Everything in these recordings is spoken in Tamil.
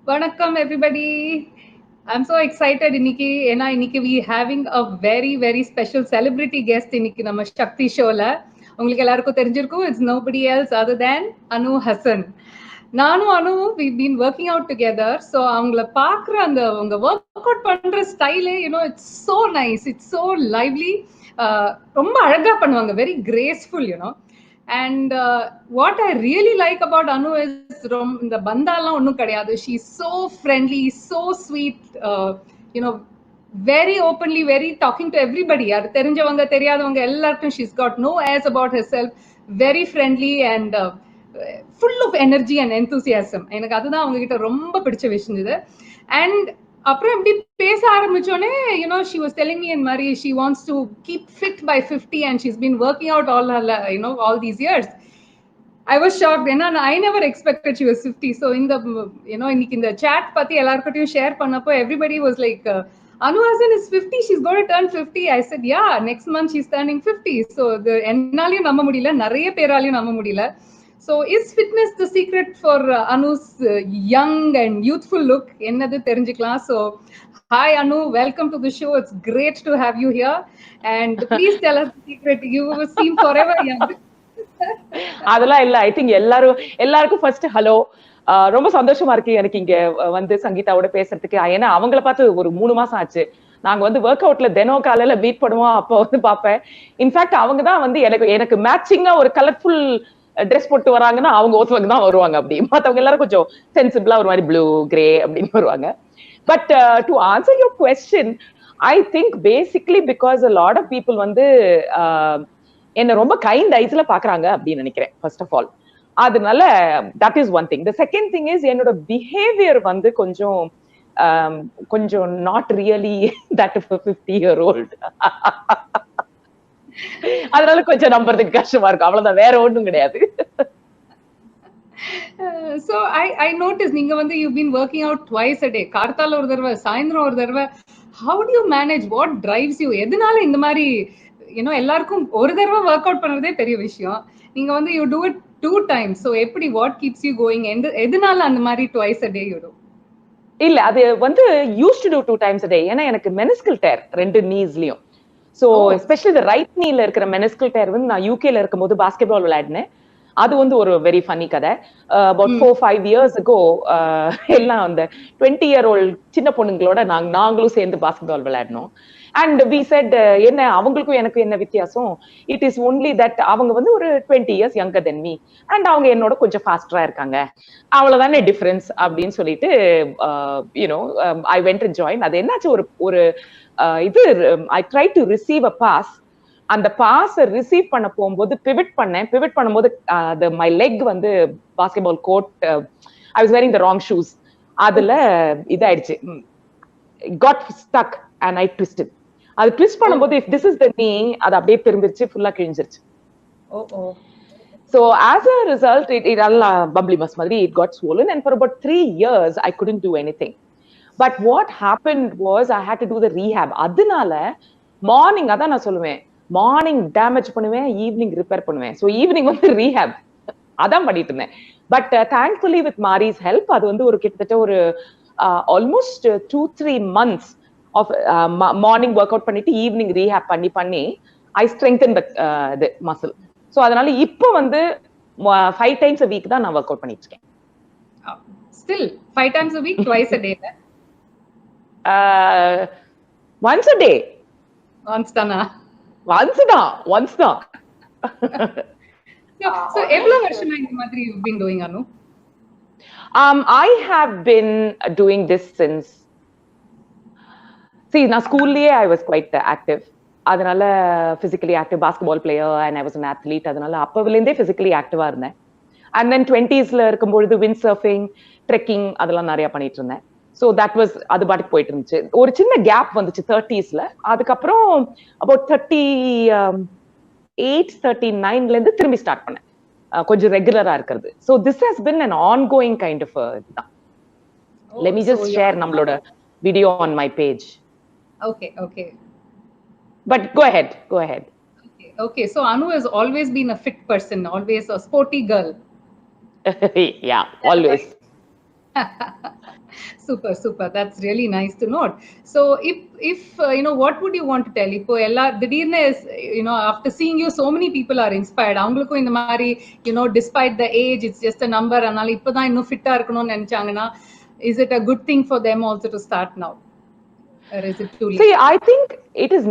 Vanakkam everybody. I'm so excited இன்னைக்கு ஏன்னா இன்னைக்கு we having a very very special celebrity guest இன்னைக்கு நம்ம சக்தி ஷோல. உங்களுக்கு எல்லாருக்கும் தெரிஞ்சிருக்கும், it's nobody else other than Anu Hassan. நானும் அனு we've been working out together. So அவங்கள பார்க்குற அந்த அவங்க ஒர்க் அவுட் பண்ற ஸ்டைலே it's so nice, it's so lively. ரொம்ப அழகா பண்ணுவாங்க, very graceful. And what I really like about Anu is இந்த பந்தாலாம் ஒன்றும் கிடையாது. She's so friendly, so sweet, very openly, very talking to everybody. யார் தெரிஞ்சவங்க தெரியாதவங்க எல்லாருக்கும் she's got no airs about herself, very friendly and full of energy and enthusiasm. எனக்கு அதுதான் அவங்க கிட்ட ரொம்ப பிடிச்ச விஷயம் இது. And அப்புறம் எப்படி பேச ஆரம்பிச்சோனே she was telling me in Mari she wants to keep fit by 50 and she's been working out all her all these years. I was shocked. I never expected she was 50. So in the இன்னைக்கு இந்த chat பத்தி எல்லார்கிட்டயும் ஷேர் பண்ணப்போ everybody was like Anu Hassan is 50, she's going to turn 50. I said yeah, next month she's turning 50. So என்னாலயும் நம்ப முடியல, நிறைய பேராலையும் நம்ப முடியல. So is fitness the secret for Anu's young and youthful look? என்னது தெரிஞ்சுக்கலாம். So hi Anu, welcome to the show. It's great to have you here. And please tell us the secret. You seem forever young. அதெல்லாம் இல்ல. ஐ திங்க் எல்லாருக்கும் ஃபர்ஸ்ட் ஹலோ. ரொம்ப சந்தோஷமா இருக்கு எனக்கு இங்க வந்து சங்கீதாவோட பேசுறதுக்கு. ஏன்னா அவங்கள பார்த்து ஒரு 3 மாசம் ஆச்சு. நாங்க வந்து ஒர்க் அவுட்ல தினம் காலையில மீட் பண்ணுவோம். அப்போ வந்து பாப்பேன். இன்ஃபேக்ட் அவங்க தான் வந்து எனக்கு மேட்சிங்கா ஒரு கலர்ஃபுல் ட்ரெஸ் போட்டு வராங்கன்னா அவங்க ஒருத்தவங்க தான் வருவாங்க. அப்படி மற்றவங்க எல்லாரும் கொஞ்சம் சென்சிபிளா ஒரு மாதிரி ப்ளூ கிரே அப்படின்னு வருவாங்க. But to answer your question, I think basically because a lot of people வந்து என்ன ரொம்ப கைண்ட் ஐஸ்ல பாக்குறாங்க அப்படின்னு நினைக்கிறேன். ஃபர்ஸ்ட் ஆஃப் ஆல் அதனால that is one thing. The second thing is என்னோட பிஹேவியர் வந்து கொஞ்சம் நாட் ரியலி தட் 50-year-old. அதனால கொஞ்சம் நம்புறதுக்கு கஷ்டமா இருக்கும், அவ்வளவுதான், வேற ஒண்ணும் கிடையாது. So I noticed நீங்க வந்து you've been working out twice a day. கார்த்தால ஒரு தடவை, சாயந்தரம் ஒரு தடவை. How do you manage? What drives you? எதனால இந்த மாதிரி எல்லாருக்கும் ஒரு தடவை ஒர்க் அவுட் பண்றதே பெரிய விஷயம், நீங்க வந்து you do it 2 times. So எப்படி, what keeps you going? எதனால அந்த மாதிரி twice a day you do? இல்ல, அது வந்து used to do 2 times a day. ஏன்னா எனக்கு மெனிஸ்கல் டேர் 2 kneesலயும். சோ எஸ்பெஷலி இந்த ரைட் நீல இருக்கிற மெனிஸ்கல் டேர் வந்து நான் யூகேல இருக்கும்போது பாஸ்கெட்பால் விளையாடினேன். அது வந்து ஒரு வெரி ஃபன்னி கதை. அபவுட் 4-5 years ago எல்லாம் அந்த 20-year-old சின்ன பொண்ணுங்களோட நாங்களும் சேர்ந்து பாஸ்கெட்பால் விளையாடணும். அண்ட் வி செட், என்ன அவங்களுக்கும் எனக்கு என்ன வித்தியாசம்? இட் இஸ் ஒன்லி தட் அவங்க வந்து ஒரு 20 years younger than me and அவங்க என்னோட கொஞ்சம் ஃபாஸ்டரா இருக்காங்க, அவ்வளவுதானே டிஃபரன்ஸ் அப்படின்னு சொல்லிட்டு ஐ வெண்ட் டு ஜாயின். அது என்னாச்சு, ஒரு இது I try to receive a pass. அந்த பாஸை ரிசீவ் பண்ண போகும்போது பிவிட் பண்ணும்போது மை லெக் வந்து basketball court, I was wearing the wrong shoes, அதுல இதாயிடுச்சு, got stuck and I twisted. அது ட்விஸ்ட் பண்ணும்போது if this is the knee, அது அப்படியே திரும்பிருச்சு, ஃபுல்லா கிழிஞ்சிருச்சு. So as a result, it all bubbly mas madri, it got swollen, and for about 3 years I couldn't do anything. But what happened was I had to do the rehab. அதனால மார்னிங், அதான் நான் சொல்லுவேன், மார்னிங் டேமேஜ் பண்ணுவேன், ஈவினிங் ரிப்பேர் பண்ணுவேன். ஸோ ஈவினிங் வந்து ரீஹேப் அதான் பண்ணிட்டு இருந்தேன். But thankfully with Maurice help அது வந்து ஒரு கிட்டத்தட்ட ஒரு almost 2-3 months of morning workout பண்ணிட்டு ஈவினிங் ரீஹேப் பண்ணி I strengthen the muscle. So அதனால இப்போ வந்து 5 times a week தான் நான் ஒர்க் அவுட் பண்ணிட்டு இருக்கேன். Still 5 times a week, twice a day? Once a day. Once தானா? Once தான். So எவ்வளவு வருஷமா இந்த மாதிரி you've been doing, Anu? I have been doing this since, நான் ஸ்கூல்லயே I was quite active. அதனால physically active, basketball player and I was an athlete. அதனால அப்பவிலேருந்தே பிசிக்கலி ஆக்டிவா இருந்தேன். அண்ட் தென் 20sல இருக்கும்பொழுது விண்ட் சர்ஃபிங், ட்ரெக்கிங் அதெல்லாம் நிறைய பண்ணிட்டு இருந்தேன். ஸோ தட் வாஸ், அது பாட்டுக்கு போயிட்டு இருந்துச்சு. ஒரு சின்ன கேப் வந்துச்சு 30sல. அதுக்கப்புறம் அபவுட் 38-39ல இருந்து திரும்பி ஸ்டார்ட் பண்ணேன், கொஞ்சம் ரெகுலரா இருக்கிறது. So this has been an ongoing kind of இதுதான். Let me just share நம்மளோட video on my page. Okay. But go ahead. Okay. So Anu has always been a fit person, always a sporty girl. Yeah, always. Super, super. That's really nice to note. So, if what would you want to tell? இப்போ எல்லா திடீர்னு after seeing you, so many people are inspired. அவங்களுக்கும் இந்த மாதிரி despite the age, it's just a number. அதனால இப்பதான் இன்னும் ஃபிட்டா இருக்கணும்னு நினைச்சாங்கன்னா, is it a good thing for them also to start now? Or is it too late? See, I think it is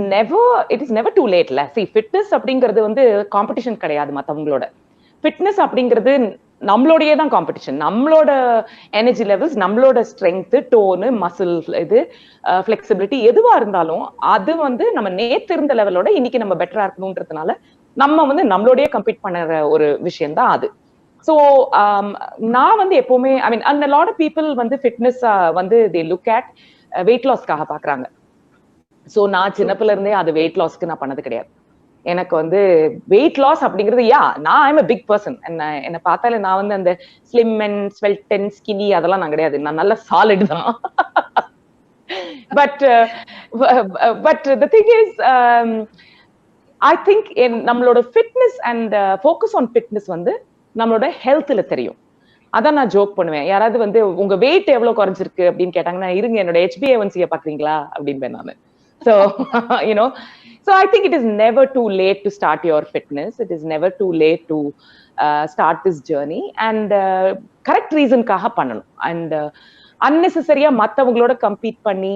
never too late. See, fitness அப்படிங்கிறது வந்து காம்படிஷன் கிடையாது மத்தவங்களோட. ஃபிட்னஸ் அப்படிங்கிறது நம்மளோடயே தான் காம்படிஷன். நம்மளோட எனர்ஜி லெவல்ஸ், நம்மளோட ஸ்ட்ரென்த், டோனு, மசில், இது ஃபிளெக்சிபிலிட்டி எதுவா இருந்தாலும் அது வந்து நம்ம நேத்து இருந்த லெவலோட இன்னைக்கு நம்ம பெட்டரா இருக்கணும்ன்றதுனால நம்ம வந்து நம்மளோடயே கம்பீட் பண்ணுற ஒரு விஷயம் தான் அது. ஸோ நான் வந்து எப்பவுமே ஐ மீன் அந்த லாட் ஆஃப் பீப்புள் வந்து ஃபிட்னஸ் வந்து தே லுக் அட் வெயிட் லாஸ்க்காக பாக்குறாங்க. ஸோ நான் சின்னப்புல இருந்தே அது வெயிட் லாஸ்க்கு நான் பண்ணது கிடையாது. எனக்கு வந்து வெயிட் லாஸ் அப்படிங்கிறது நான் ஐம் அ பிக் பர்சன். என்னை பார்த்தாலே நான் வந்து அந்த slim and svelte and skinny அதெல்லாம் நான் கிடையாது. நான் நல்ல சாலிட் தான். But the thing is I think நம்மளோட fitness and focus on fitness வந்து நம்மளோட ஹெல்த்ல தெரியும். அதான் நான் ஜோக் பண்ணுவேன். யாராவது வந்து உங்க வெயிட் எவ்வளவு குறைஞ்சிருக்கு அப்படின்னு கேட்டாங்கன்னா, இருங்க என்னோட HbA1c பாக்குறீங்களா அப்படின்னு நானு. So so I think it is never too late to start your fitness. It is never too late to start this journey and correct reason kaha pananum and unnecessary மத்தவங்களோட கம்பீட் பண்ணி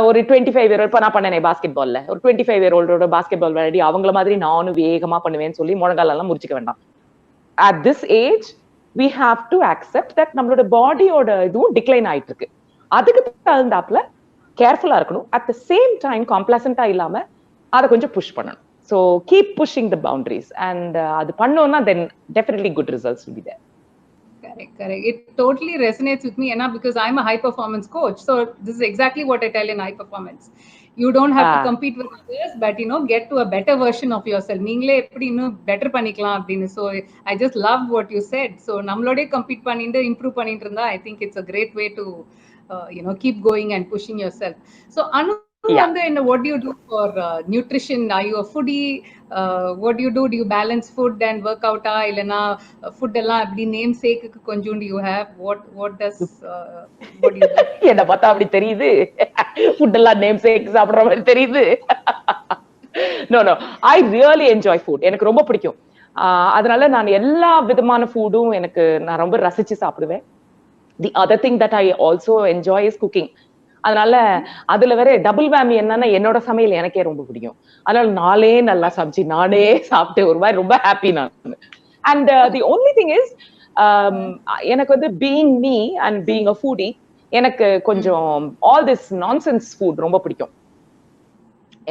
ஒரு 25 year old நான் பண்ணனே பாஸ்கெட்பால்ல ஒரு 25 year old ஓட பாஸ்கெட்பால் விளையாடி அவங்கள மாதிரி நானும் வேகமா பண்ணுவேன்னு சொல்லி முழங்காலெல்லாம் முறிச்சுக்க வேண்டாம். At this age we have to accept that நம்மளோட பாடியோட இதுவும் டிக்ளைன் ஆயிட்டு இருக்கு. அதுக்கு தகுந்தாப்புல கேர்ஃபுல்லா இருக்கணும். அட் த சேம் டைம் காம்ப்ளசண்டா இல்லாம அதை கொஞ்சம் புஷ் பண்ணணும். So keep pushing the boundaries and அது பண்ணோம்னா then definitely good results will be there. Correct. It totally resonates with me, Anna, because I'm a high performance coach. So this is exactly what I tell in high performance. You don't have to compete with others, but get to a better version of yourself. நீங்களே எப்படி இன்னும் better பண்ணிக்கலாம் அப்படின்னு. So I just love what you said. So நம்மளோடே compete பண்ணிட்டு improve பண்ணிட்டு இருந்தா I think it's a great way to keep going and pushing yourself. So Anu, what do you do for nutrition? Are you a foodie? What do you do? Do you balance food and workout? Illana food ella appdi name sake konjum do you have? What do you do? என்ன பார்த்தா அப்படி தெரியுது. ஃபுட் எல்லாம் நேம் சேக் சாப்பிடுற மாதிரி தெரியுது. No, I really enjoy food. எனக்கு ரொம்ப பிடிக்கும். அதனால நான் எல்லா விதமான ஃபுட்டும் நான் ரொம்ப ரசிச்சு சாப்பிடுவேன். The other thing that I also enjoy is cooking. அதனால அதுல வேற டபுள் வேமி என்னன்னா என்னோட சமையல் எனக்கே ரொம்ப பிடிக்கும். அதனால நானே நல்லா சமைச்சு நானே சாப்பிட்டு ஒரு மாதிரி ரொம்ப ஹாப்பி நான். And the only thing is எனக்கு வந்து being me and being a foodie எனக்கு கொஞ்சம் ஆல் திஸ் நான்சென்ஸ் ஃபுட் ரொம்ப பிடிக்கும்.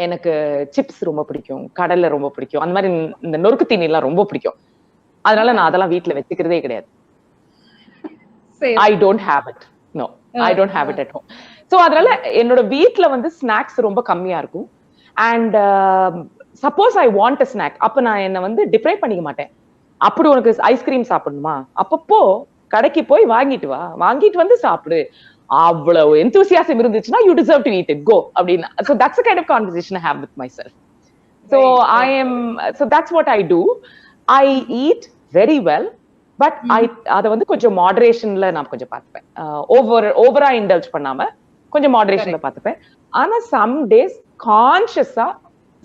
எனக்கு சிப்ஸ் ரொம்ப பிடிக்கும், கடலை ரொம்ப பிடிக்கும், அந்த மாதிரி இந்த நொறுக்கு தீனி எல்லாம் ரொம்ப பிடிக்கும். அதனால நான் அதெல்லாம் வீட்டுல வச்சுக்கிறதே கிடையாது. I don't have it. No, I don't have it at home. So அதனால என்னோட வீட்ல வந்து ஸ்நாக்ஸ் ரொம்ப கம்மியா இருக்கும். And suppose I want a snack, அப்ப நான் என்ன வந்து டிப்ரைவ் பண்ணிக்க மாட்டேன். அப்படி உனக்கு ஐஸ்கிரீம் சாப்பிடணுமா, அப்பப்போ கடைக்கு போய் வாங்கிட்டு வா, வாங்கிட்டு வந்து சாப்பிடு. அவ்வளவு enthusiasm இருந்துச்சுன்னா you deserve to eat it, go அப்படின்னா. So that's the kind of conversation I have with myself. So so that's what I do. I eat very well. But அதை வந்து கொஞ்சம் மாடரேஷன்ல நான் கொஞ்சம் பார்த்துப்பேன். ஓவரா இண்டல்ஜ் பண்ணாம கொஞ்சம் மாடரேஷன்ல பார்த்துப்பேன். ஆனா சம் டேஸ் கான்ஷியஸா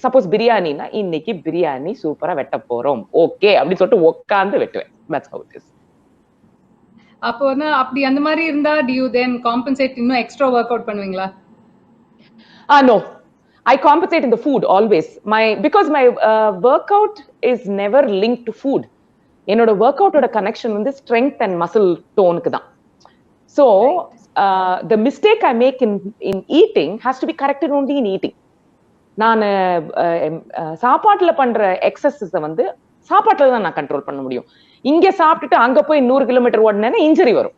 சப்போஸ் பிரியாணினா இன்னைக்கு பிரியாணி சூப்பரா வெட்ட போறோம் ஓகே அப்படின்னு சொல்லிட்டு உட்கார்ந்து வெட்டுவேன். That's how it is. அப்போ அப்படி அந்த மாதிரி இருந்தா do you then compensate இன்னும் எக்ஸ்ட்ரா வொர்க் அவுட் பண்ணுவீங்களா? No, I compensate in the food always. Because my workout is never linked to food. என்னோட ஒர்க் அவுட்டோட கனெக்ஷன் வந்து ஸ்ட்ரென்த் அண்ட் மசில் டோனுக்கு தான். So the mistake I make in eating has to be corrected only in eating. நான் சாப்பாட்டுல பண்ற எக்ஸசைஸை வந்து சாப்பாட்டுல தான் நான் கண்ட்ரோல் பண்ண முடியும். இங்க சாப்பிட்டுட்டு அங்க போய் 100 கிலோமீட்டர் ஓடினேன்னா இன்ஜரி வரும்,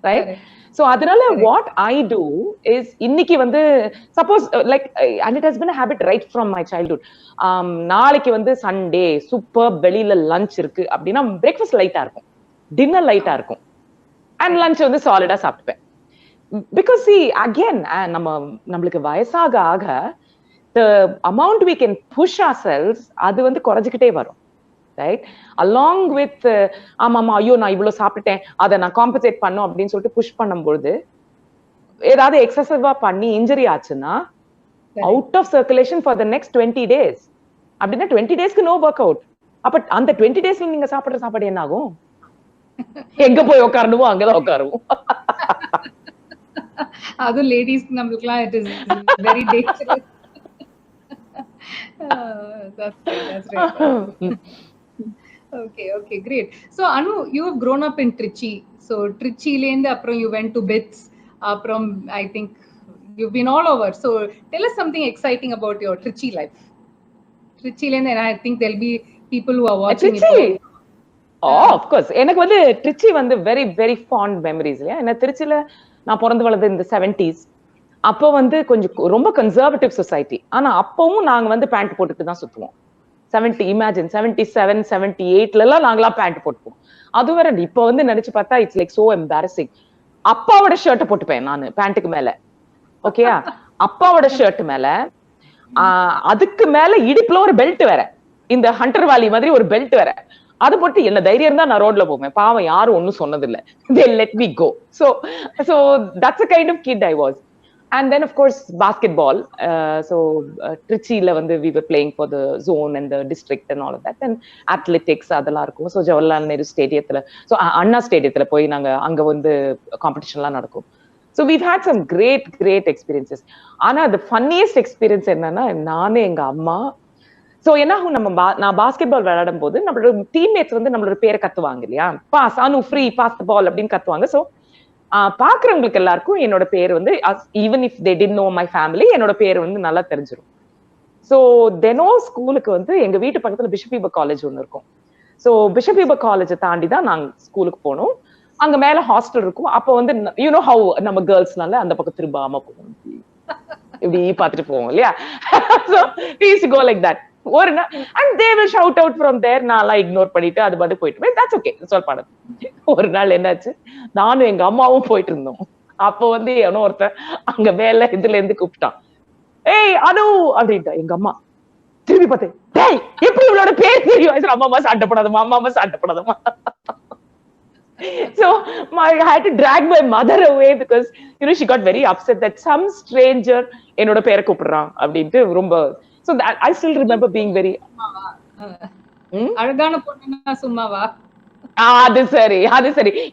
ரைட்? So அதனால what I do is இன்னைக்கு வந்து suppose like and it has been a habit right from my childhood. நாளைக்கு வந்து சண்டே சூப்பர் வெளியில லஞ்ச் இருக்கு அப்படின்னா பிரேக்ஃபாஸ்ட் லைட்டா இருக்கும், டின்னர் லைட்டா இருக்கும், அண்ட் லஞ்ச் வந்து சாலிடா சாப்பிட்டுப்பேன். பிகாஸ் see again நம்மளுக்கு வயசாக ஆக the amount we can push ourselves அது வந்து குறைஞ்சிக்கிட்டே வரும், ரைட்? அலாங் வித் ஆமாமா ஐயோ நான் இவ்வளவு சாப்பிட்டேன் அதை நான் காம்பன்சேட் பண்ணும் அப்படின்னு சொல்லிட்டு புஷ் பண்ணும்பொழுது ஏதாவது எக்ஸசிவா பண்ணி இன்ஜரி ஆச்சுன்னா out of circulation for the next 20 days. அப்படின்னா 20 daysக்கு நோ ஒர்க் அவுட். அப்ப அந்த 20 daysல நீங்க சாப்பிடுற சாப்பாடு என்ன ஆகும்? எங்க போய் உட்காரணுமோ அங்கதான் உட்காருவோம். அது லேடிஸ்க்கு நம்மளுக்குலாம் it is very dangerous. That's right. Okay, great. So Anu, you have grown up in Trichy. So Trichy lende aprom you went to BITS. Aprom I think you've been all over. So tell us something exciting about your Trichy life. Trichy lende, and I think there'll be people who are watching Trichy. Of course. எனக்கு வந்து Trichy வந்து very very fond memories இல்லையா? என்ன திருச்சியில நான் பிறந்து வளர்ந்தது இந்த 70s. அப்போ வந்து கொஞ்சம் ரொம்ப கன்சர்வேட்டிவ் சொசைட்டி. ஆனா அப்பவும் நாங்க வந்து பேண்ட் போட்டுட்டு தான் சுத்துவோம். 77, 78 எல்லாம் நாங்களா பேண்ட் போட்டுப்போம். அது வேற இப்ப வந்து நினைச்சு பார்த்தா இட்ஸ் லைக் சோ எம்பாரசிங். அப்பாவோட ஷர்ட்டை போட்டுப்பேன் நானு பேண்ட்டுக்கு மேல. ஓகேயா? அப்பாவோட ஷர்ட் மேல அதுக்கு மேல இடுப்புல ஒரு பெல்ட் வேற, இந்த ஹண்டர் வாலி மாதிரி ஒரு பெல்ட் வேற. அது போட்டு என்ன தைரியம் தான் நான் ரோட்ல போவேன். பாவம் யாரும் ஒன்னும் சொன்னது இல்ல. They let me go. So that's the kind of kid I was. And then of course basketball. Trichy la vandu we were playing for the zone and the district and all of that. And athletics adala irukum. So Jawaharlal Nehru stadiumla, so Anna stadiumla poi naanga anga vandu competition la nadakum. So we've had some great experiences. Ana the funniest experience enna na naane enga amma, so என்ன ஆகும், நான் பாஸ்கெட்பால் விளையாடும் போது நம்மளோட டீம்மேட்ஸ் வந்து நம்மளோட பேரை கத்துவாங்க இல்லையா, pass Anu free pass the ball அப்படின்னு கத்துவாங்க. ஸோ பாக்குறவங்களுக்கு எல்லாருக்கும் என்னோட பேர் வந்து even if they did know my family என்னோட பேர் வந்து நல்லா தெரிஞ்சிடும். ஸோ தினம் ஸ்கூலுக்கு வந்து எங்க வீட்டு பக்கத்துல பிஷப் ஹீபர் காலேஜ் ஒன்று இருக்கும். ஸோ பிஷப் ஹீபர் காலேஜை தாண்டி தான் நாங்க ஸ்கூலுக்கு போனோம். அங்க மேல ஹாஸ்டல் இருக்கும். அப்போ வந்து யூனோ ஹவு நம்ம கேர்ள்ஸ்னால அந்த பக்கம் திரும்பாம போவோம், இப்படி பார்த்துட்டு போவோம் இல்லையா. So we used to go like that. ஒரு நாள் and they will shout out from there. நான் இக்னோர் பண்ணிட்டு அது பாட்டு போயிட்டு that's okay, சொல் பாடம். ஒரு நாள் என்னாச்சு, நானும் எங்க அம்மாவும் போயிட்டு இருந்தோம். அப்போ வந்து எவனோ ஒருத்தன் அங்க மேல இதுல இருந்து கூப்பிட்டான், ஏய் அனு அப்படின்ட்டா. எங்க அம்மா திரும்பி பார்த்தேன், டேய் எப்படி இவளோட பேர் தெரியும்? அம்மா சாட்டப்படாதமா, அம்மா சாட்டப்படாதமா. So I had to drag my mother away because she got very upset that some stranger என்னோட பேரை கூப்பிடுறான் அப்படின்ட்டு ரொம்ப. So that I still remember being very அழகான பொண்ணுனா சும்மாவா? அது சரி.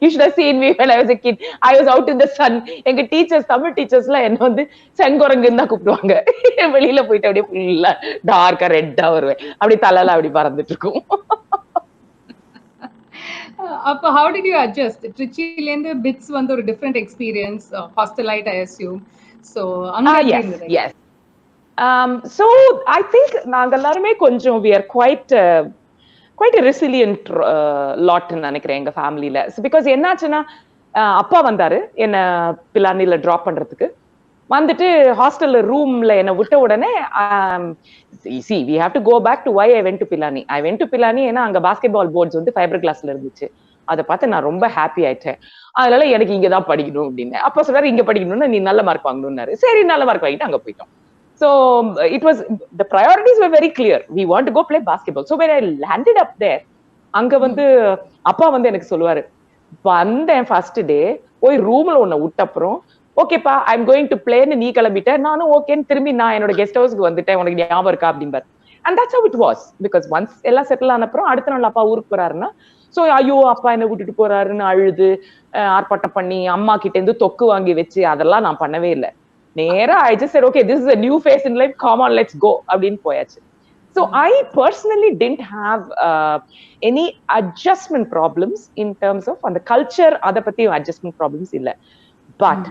You should have seen me when I was a kid. I was out in the sun. எங்க டீச்சர்ஸ், தமிழ் டீச்சர்ஸ்லாம் என்ன வந்து செங்கோரங்குன்னு தான் கூப்பிடுவாங்க. வெளியில போயிட்டு அப்படியே ஃபுல்லா டார்க்கா ரெட்டா வருவேன், அப்படி தலையில அப்படி பறந்துட்டு இருக்கும். அப்ப how did you adjust? Trichyல இருந்து BITS வந்து ஒரு different experience, hostelite I assume. So yes. So I think நாங்க எல்லாருமே கொஞ்சம் we are quite a resilient lot நினைக்கிறேன் எங்க ஃபேமிலில. பிகாஸ் என்னாச்சுன்னா அப்பா வந்தாரு என்ன பிலானில டிராப் பண்றதுக்கு. வந்துட்டு ஹாஸ்டல்ல ரூம்ல என்ன விட்ட உடனே see we have to go back to why I went to Pilani. ஏன்னா அங்க பாஸ்கெட்பால் போர்ட்ஸ் வந்து ஃபைபர் கிளாஸ்ல இருந்துச்சு. அதை பார்த்து நான் ரொம்ப ஹாப்பி ஆயிட்டேன். அதனால எனக்கு இங்கதான் படிக்கணும் அப்படின்னு. அப்பா சொல்றாரு, இங்க படிக்கணும்னா நீ நல்ல மார்க் வாங்கணும்னாரு. சரி நல்ல மார்க் வாங்கிட்டு அங்க போயிட்டோம். So it was, the priorities were very clear. We want to go play basketball. So when I landed up there, அங்க வந்து அப்பா வந்து எனக்கு சொல்லுவாரு, வந்தேன் ஃபர்ஸ்ட் டே போய் ரூம்ல ஒன்ன விட்ட அப்புறம் ஓகேப்பா ஐம் கோயிங் டு பிளேன்னு நீ கிளம்பிட்ட, நானும் ஓகேன்னு திரும்பி நான் என்னோட கெஸ்ட் ஹவுஸ்க்கு வந்துட்டேன், உனக்கு ஞாபகம் இருக்கா அப்படின்பாரு. And that's how it was. Because once எல்லாம் செட்டில் ஆன அப்புறம் அடுத்த நாள் அப்பா ஊருக்கு போறாருன்னா, ஸோ ஐயோ அப்பா என்ன விட்டுட்டு போறாருன்னு அழுது ஆர்ப்பாட்டம் பண்ணி அம்மா கிட்ட இருந்து தொக்கு வாங்கி வச்சு அதெல்லாம் நான் பண்ணவே இல்லை. நேரா I just said, okay, this is a new phase in life, come on, let's go அப்படின்னு போயாச்சு. So I personally didn't have any adjustment problems in terms of அந்த culture, அதை பத்தி adjustment problems இல்லை. But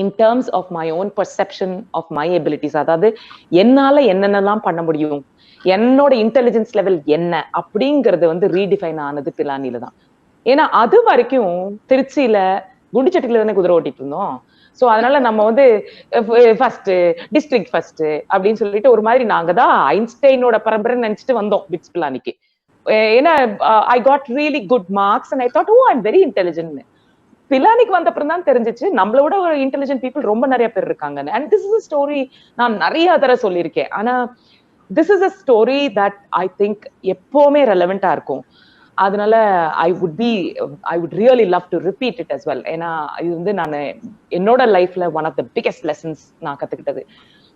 in terms of my own perception of my abilities, அதாவது என்னால என்னென்னலாம் பண்ண முடியும், என்னோட இன்டெலிஜென்ஸ் லெவல் என்ன அப்படிங்கறது வந்து ரீடிஃபைன் ஆனது பிலானில தான். ஏன்னா அது வரைக்கும் திருச்சியில குண்டிச்சட்டில தானே குதிரை ஓட்டிட்டு இருந்தோம். சோ அதனால நம்ம வந்து ஃபர்ஸ்ட் டிஸ்ட்ரிக்ட் ஃபர்ஸ்ட் அப்படின்னு சொல்லிட்டு ஒரு மாதிரி நாங்க தான் ஐன்ஸ்டைனோட பரம்பரை நினைச்சிட்டு வந்தோம் பிட்ஸ் பிலானிக்கு. ஏன்னா I got really good marks and I thought oh I am very intelligent. பிலானிக்கு வந்த அப்புறம் தான் தெரிஞ்சிச்சு நம்மளோட ஒரு இன்டெலிஜென்ட் பீப்புள் ரொம்ப நிறைய பேர் இருக்காங்க. And this is a story நான் நிறைய தடவை சொல்லியிருக்கேன். ஆனா this is a story that I think எப்பவுமே ரெலவெண்டா இருக்கும். அதனால I would really love to repeat it as well. ஏன்னா இது வந்து நான் என்னோட லைஃப்ல one of the biggest lessons நான் கத்துக்கிட்டது.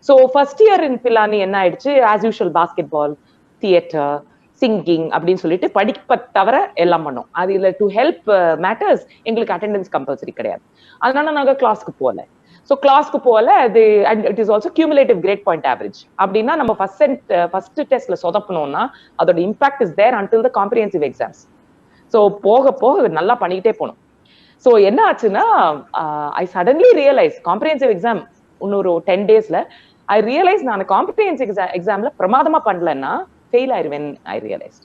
So first year in Pilani என்ன ஆயிடுச்சு, as usual basketball, theatre, singing அப்படின்னு சொல்லிட்டு படிப்ப தவிர எல்லாம் பண்ணோம். அது இல்லை டு ஹெல்ப் மேட்டர்ஸ் எங்களுக்கு அட்டெண்டன்ஸ் கம்பல்சரி கிடையாது. அதனால நாங்க கிளாஸ்க்கு போகல. ஸோ கிளாஸ்க்கு போகல. அது and it is also cumulative grade point average. அப்படின்னா நம்ம ஃபர்ஸ்ட் டெஸ்ட்ல சொதப்பணும்னா அதோட impact is there until the comprehensive exams. So போக போக நல்லா பண்ணிக்கிட்டே போகணும். ஸோ என்ன ஆச்சுன்னா I suddenly realise comprehensive exam இன்னொரு 10 daysல ஐ ரியலைஸ் நான் காம்ப்ரிஹென்சிவ் எக்ஸாம்ல பிரமாதமா பண்ணலன்னா ஃபெயில் ஆயிருவேன். I realise.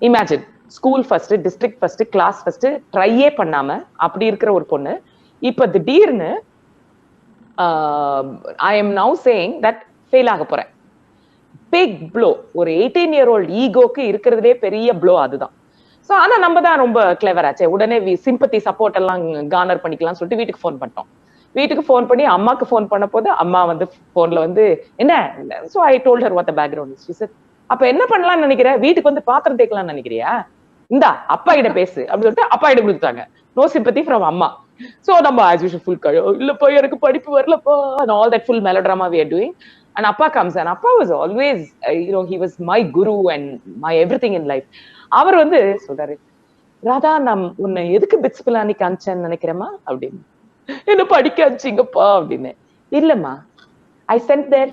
Imagine school first, district first, class first, ட்ரையே பண்ணாம அப்படி இருக்கிற ஒரு பொண்ணு இப்ப திடீர்னு I am now saying that fail ஆக போறேன். Big blow. ஒரு 18-year-old ஈகோக்கு இருக்கிறதுலே பெரிய ப்ளோ அதுதான். ஸோ ஆனா நம்ம தான் ரொம்ப கிளவராச்சே, உடனே சிம்பத்தி சப்போர்ட் எல்லாம் கார்னர் பண்ணிக்கலாம் சொல்லிட்டு வீட்டுக்கு ஃபோன் பண்ணிட்டோம். வீட்டுக்கு ஃபோன் பண்ணி அம்மாக்கு ஃபோன் பண்ண போது அம்மா வந்து போன்ல வந்து என்ன, so I told her what the background is. She said, அப்ப என்ன பண்ணலாம்னு நினைக்கிற, வீட்டுக்கு வந்து பாத்திரம் தேய்க்கலாம்னு நினைக்கிறியா, இந்தா அப்பா கிட்ட பேசு அப்படின்னு சொல்லிட்டு அப்பா கிட்ட கொடுத்தாங்க. நோ சிம்பத்தி ஃப்ரம் அம்மா. So நம்ம as usual full இல்லப்பா எனக்கு படிப்பு வரலப்பா and all that full melodrama we are doing. And appa comes and appa was always he was my guru and my everything in life. அவர் வந்து சொல்றாரு, ராதா நான் உன்னை எதுக்கு பிட்ஸ் பிளானிக்கு அனுப்பிச்சேன்னு நினைக்கிறேமா அப்படின்னு. என்ன படிக்க அனுப்பிச்சிங்கப்பா அப்படின்னு. இல்லம்மா, I sent there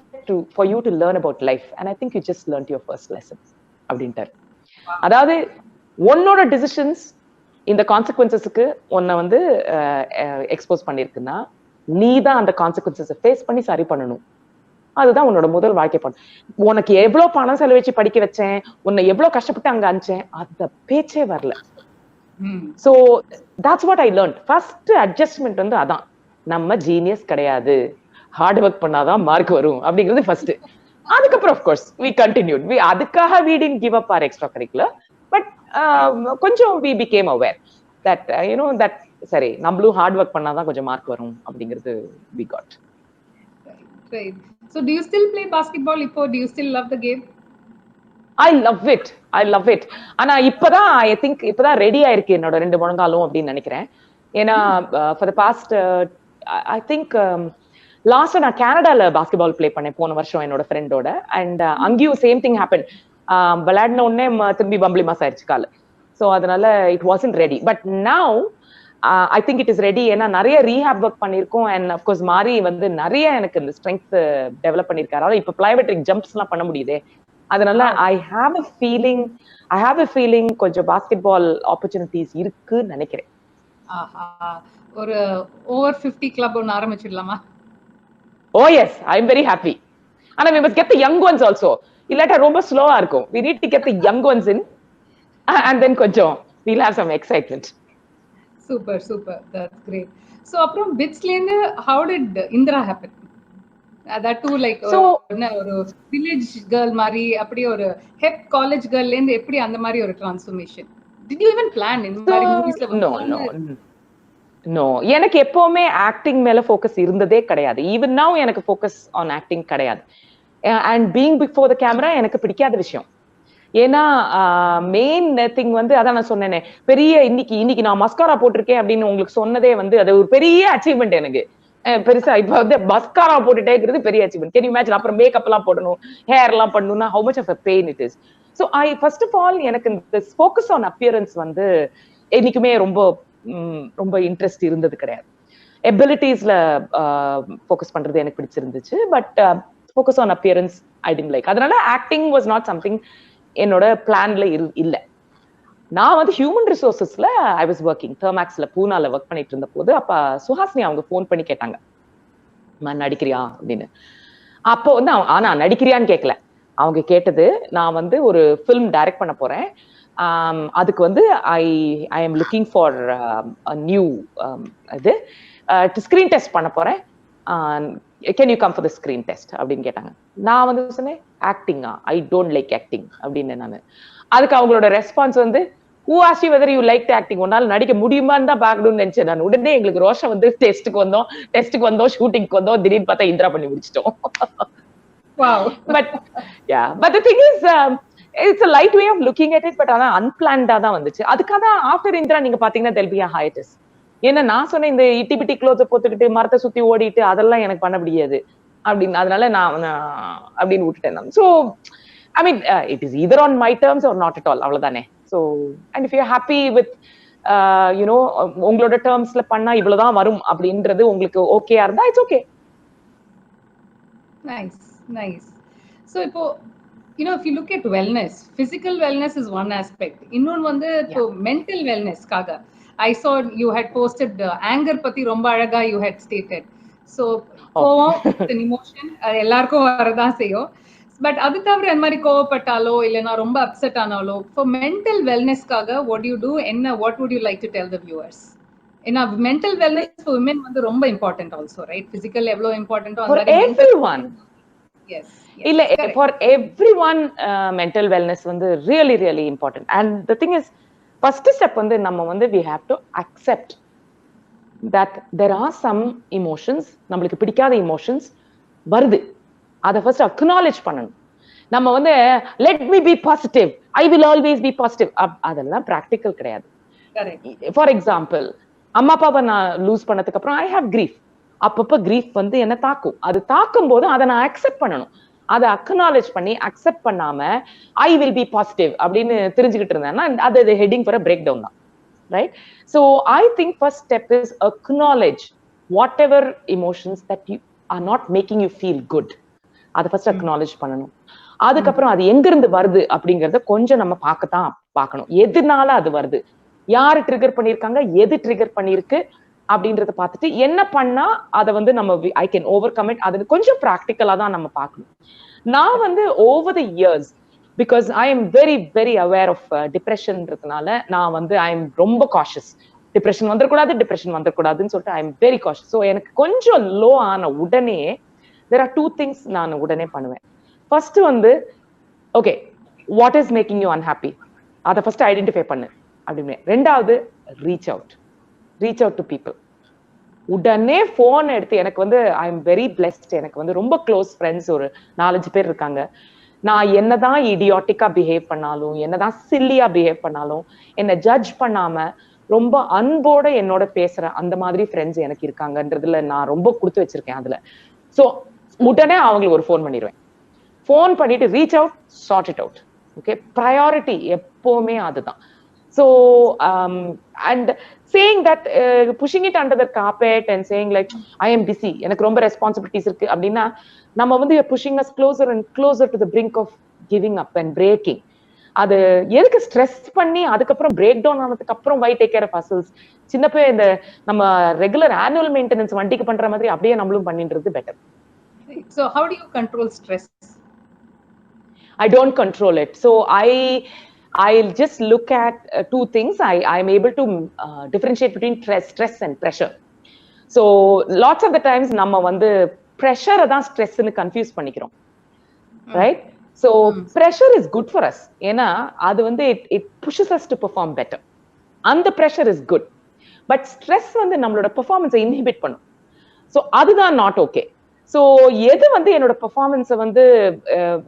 for you to learn about life and I think you just learned your first lesson அப்படின்ட்டார். அதாவது உன்னோட டிசிஷன்ஸ் இந்த கான்சிக்வன்சஸ்க்கு உன்னை வந்து எக்ஸ்போஸ் பண்ணிருக்குன்னா நீ தான் அந்த கான்சிக்வன்சஸை ஃபேஸ் பண்ணி சரி பண்ணணும். அதுதான் உன்னோட முதல் வாழ்க்கை பண்ண. உனக்கு எவ்வளவு பணம் செலவழிச்சு படிக்க வச்சேன், உன்னை எவ்வளவு கஷ்டப்பட்டு அங்க அனுப்பிச்சேன், அந்த பேச்சே வரல. So that's what I learnt. First adjustment வந்து அதான், நம்ம ஜீனியஸ் கிடையாது, ஹார்ட் ஒர்க் பண்ணாதான் மார்க் வரும் அப்படிங்கிறது ஃபர்ஸ்ட். அதுக்கப்புறம் ஆஃப்கோர்ஸ் வி கண்டினியூட். அதுக்காக we didn't give up our extracurricular, but கொஞ்சம் we became aware that that சரி நம்மளும் ஹார்ட் ஒர்க் பண்ணாதான் கொஞ்சம் மார்க் வரும் அப்படிங்கிறது we got. Right. So do you still play basketball? Do you still love the game? I love it. ஆனா இப்பதான் I think இப்பதான் ரெடி ஆயிருக்கு என்னோட 2 முழங்காலும் அப்படின்னு நினைக்கிறேன். ஏன்னா for the past I think last நான் கனடால பாஸ்கெட்பால் பிளே பண்ணேன் போன வருஷம் என்னோட ஃப்ரெண்டோட. அண்ட் அங்கேயும் சேம் திங் ஹேப்பன். விளையாடின உடனே திரும்பி பம்பிளி மாஸ் ஆயிடுச்சு கால். ஸோ அதனால it wasn't ready. But now I think it is ready. ஏன்னா நிறைய ரீஹேப் ஒர்க் பண்ணியிருக்கோம். அண்ட் அப்கோர்ஸ் மாறி வந்து நிறைய எனக்கு இந்த ஸ்ட்ரென்த் டெவலப் பண்ணியிருக்காரு. அதாவது இப்போ பிளைமெட்ரிக் ஜம்ப்ஸ் எல்லாம் பண்ண முடியுது. அதனால ஐ ஹாவ் அ ஃபீலிங் கொஞ்சம் பாஸ்கெட் பால் ஆப்பர்ச்சுனிட்டிஸ் இருக்குன்னு நினைக்கிறேன். ஒரு ஓவர் 50 கிளப் ஒன்று ஆரம்பிச்சிடலாமா? Oh yes, I'm very happy. And we must get the young ones also. இல்லாட்டா ரொம்ப ஸ்லோவா இருக்கும். We need to get the young ones in and then கொஞ்சம் we'll have some excitement. Super, that's great. So அப்புறம் பிட்ஸ்ல இருந்து how did Indra happen? That too like ஒரு village girl மாதிரி அப்படியே ஒரு head college girl ல இருந்து எப்படி அந்த மாதிரி ஒரு transformation? Did you even plan in மாதிரி மூவிஸ்ல? நோ, எனக்கு எப்பவுமே ஆக்டிங் மேல ஃபோக்கஸ் இருந்ததே கிடையாது. ஈவன் நவ் எனக்கு ஃபோக்கஸ் ஆன் ஆக்டிங் கிடையாது. And being before the camera எனக்கு பிடிக்காத விஷயம். ஏன்னா மெயின் திங் வந்து அதான் நான் சொன்னேனே, பெரிய இன்னைக்கு நான் மஸ்காரா போட்டிருக்கேன் அப்படின்னு உங்களுக்கு சொன்னதே வந்து அது ஒரு பெரிய அச்சீவ்மெண்ட் எனக்கு. பெருசா இப்ப வந்து மஸ்காரா போட்டுட்டே இருக்கிறது பெரிய அச்சீவ்மெண்ட். Can you imagine? அப்புறம் மேக்கப் எல்லாம் போடணும், ஹேர் எல்லாம் பண்ணணும்னா how much of a pain it is. So I first of all எனக்கு இந்த ஃபோக்கஸ் ஆன் அப்பியரன்ஸ் வந்து என்னைக்குமே ரொம்ப இன்ட்ரெஸ்ட் இருந்தது கிடையாது. எபிலிட்டிஸ்ல ஃபோக்கஸ் பண்றது எனக்கு பிடிச்சிருந்துச்சு. But focus on appearance I didn't like. அதனால ஆக்டிங் வாஸ் நாட் சம்திங் என்னோட பிளான்ல இல்ல. நான் வந்து ஹியூமன் ரிசோர்சஸ்ல ஐ வாஸ் ஒர்க்கிங். தெர்மேக்ஸ்ல பூனால ஒர்க் பண்ணிட்டு இருந்த போது அப்ப சுஹாசினி அவங்க ஃபோன் பண்ணி கேட்டாங்க, நடிக்கிறியா அப்படின்னு. அப்போ வந்து ஆனா நடிக்கிறியான்னு கேட்கல. அவங்க கேட்டது, நான் வந்து ஒரு ஃபிலிம் டைரக்ட் பண்ண போறேன், அதுக்கு வந்து I am looking for new இது ஸ்கிரீன் டெஸ்ட் பண்ண போறேன், can you come for the screen test அப்படின்னு கேட்டாங்க. நான் வந்து சொன்னேன், ஆக்டிங்கா? ஐ டோன்ட் லைக் ஆக்டிங் அப்படின்னு நான். அதுக்கு அவங்களோட ரெஸ்பான்ஸ் வந்து, who asked you whether you liked acting? உன்னால நடிக்க முடியுமான்னு தான் பார்க்கணும்னு நினைச்சேன் நான். உடனே எங்களுக்கு ரோஷம் வந்து டெஸ்ட்டுக்கு வந்தோம், ஷூட்டிங்க்கு வந்தோம், திடீர்னு பார்த்தா இந்திரா பண்ணி முடிச்சிட்டோம். But yeah, but the thing is, it's a light way of looking at it, but ஆனா அன்பிளான்டா தான் வந்துச்சு. அதுக்காக தான் ஆஃப்டர் இந்திரா நீங்க பாத்தீங்கன்னா there'll be a hiatus. ஏன்னா நான் சொன்ன இந்த இட்டி பிட்டி க்ளோத்ஸை போட்டுக்கிட்டு மரத்தை சுத்தி ஓடிட்டு அதெல்லாம் எனக்கு பண்ண முடியாது அப்படின்னு, அதனால நான் அப்படின்னு விட்டுட்டேன். So I mean, it is either on my terms or not at all. அவ்வளவுதானே. So and if you're happy with you know உங்களோட டேர்ம்ஸ்ல பண்ணா இவ்வளவுதான் வரும் அப்படின்றது உங்களுக்கு ஓகேயா இருந்தா இட்ஸ் ஓகே. Nice. So இப்போ you know if you look at wellness, physical wellness is one aspect. இன்னொன்னு வந்து இப்போ mental wellness காக I saw you had posted anger பத்தி ரொம்ப அழகா you had stated. So கோவம் an emotion எல்லாருக்கும் வரதான் செய்யும். பட் அது தவிர அந்த மாதிரி கோவப்பட்டாலோ இல்லைன்னா ரொம்ப அப்செட் ஆனாலோ ஃபார் மென்டல் வெல்னஸ்க்காக வாட் யூ டூ, என்ன what would you like to tell the viewers? ஏன்னா மென்டல் வெல்னஸ் ஃபார் விமன் வந்து ரொம்ப இம்பார்ட்டன்ட் ஆல்சோ, ரைட்? பிசிக்கல் எவ்வளவு இம்பார்ட்டன்ட்டோ அந்த மாதிரி எவ்ரிவன். எஸ் இல்ல ஃபார் எவ்ரிவன் மென்டல் வெல்னஸ் வந்து really really important. And the thing is first step வந்து நம்ம வந்து we have to accept that there are some emotions, நம்மளுக்கு பிடிக்காத emotions வருது. அதை ஃபர்ஸ்ட் அக்னாலேஜ் பண்ணணும். நம்ம வந்து let me be positive, I will always be positive, அதெல்லாம் பிராக்டிக்கல் கிடையாது. ஃபார் எக்ஸாம்பிள், அம்மா அப்பாவை நான் லூஸ் பண்ணதுக்கு அப்புறம் ஐ ஹேவ் கிரீஃப். அப்பப்போ கிரீஃப் வந்து என்ன தாக்கும். அது தாக்கும் போது அதை நான் அக்செப்ட் பண்ணணும். அதை அக்னாலேஜ் பண்ணி அக்செப்ட் பண்ணாம ஐ வில் பி பாசிட்டிவ் அப்படின்னு தெரிஞ்சுக்கிட்டு இருந்தேன்னா அது heading for a breakdown தான், right? So I think first step is acknowledge whatever emotions that you are not making you feel good. அதை ஃபர்ஸ்ட் அக்னாலேஜ் பண்ணணும். அதுக்கப்புறம் அது எங்க இருந்து வருது அப்படிங்கறத கொஞ்சம் நம்ம பார்க்கணும். எதுனால அது வருது, யாரு ட்ரிகர் பண்ணிருக்காங்க, எது ட்ரிகர் பண்ணிருக்கு அப்படின்றத பார்த்துட்டு என்ன பண்ணா அதை வந்து நம்ம I can overcome it, அது கொஞ்சம் ப்ராக்டிக்கலா தான் நம்ம பார்க்கணும். நான் வந்து over the years because I am very very aware of டிப்ரெஷன்றதுனால நான் வந்து ஐ எம் ரொம்ப காஷியஸ். டிப்ரெஷன் வந்துடக்கூடாதுன்னு சொல்லிட்டு I am very cautious. So எனக்கு கொஞ்சம் லோ ஆன உடனே there are two things நான் உடனே பண்ணுவேன். ஃபர்ஸ்ட் வந்து okay what is making you unhappy, அதை ஃபர்ஸ்ட் ஐடென்டிஃபை பண்ணு அப்படின்னு. ரெண்டாவது ரீச் அவுட் டு பீப்புள். உடனே போன் எடுத்து, எனக்கு வந்து ஐ எம் வெரி பிளெஸ்ட், எனக்கு வந்து ரொம்ப க்ளோஸ் ஃப்ரெண்ட்ஸ் ஒரு 4-5 பேர் இருக்காங்க. நான் என்னதான் இடியாட்டிக்கா பிஹேவ் பண்ணாலும், என்னதான் சில்லியா பிஹேவ் பண்ணாலும், என்னை ஜட்ஜ் பண்ணாம ரொம்ப அன்போட என்னோட பேசுற அந்த மாதிரி ஃப்ரெண்ட்ஸ் எனக்கு இருக்காங்கன்றதுல நான் ரொம்ப கொடுத்து வச்சிருக்கேன். அதுல ஸோ உடனே அவங்களுக்கு ஒரு ஃபோன் பண்ணிடுவேன். ஃபோன் பண்ணிட்டு reach out, sort it out. Okay, priority எப்பவுமே அதுதான். So and saying that pushing it under the carpet and saying like I am busy, எனக்கு ரொம்ப ரெஸ்பான்சிபிலிட்டிஸ் இருக்கு அப்படின்னா நம்ம வந்து pushing us closer and closer to the brink of giving up and breaking. அது எதுக்கு ஸ்ட்ரெஸ் பண்ணி அதுக்கப்புறம் பிரேக் டவுன் ஆனதுக்கு அப்புறம் why take care of ourselves. சின்ன போய் இந்த நம்ம ரெகுலர் ஆனுவல் மெயின்டெனன்ஸ் வண்டிக்கு பண்ற மாதிரி அப்படியே நம்மளும் பண்ணின்றது better. So how do you control stress? I don't control it. So I'll just look at two things. I'm able to differentiate between stress and pressure. So lots of the times நம்ம வந்து pressure தான் stress னு confuse பண்ணிக்கிறோம், right? So pressure is good for us. ஏன்னா அது வந்து it pushes us to perform better. அந்த pressure is good. But stress வந்து நம்மளோட performance inhibit பண்ணும். So அதுதான் not okay. ஸோ எது வந்து என்னோட பெர்ஃபார்மன்ஸை வந்து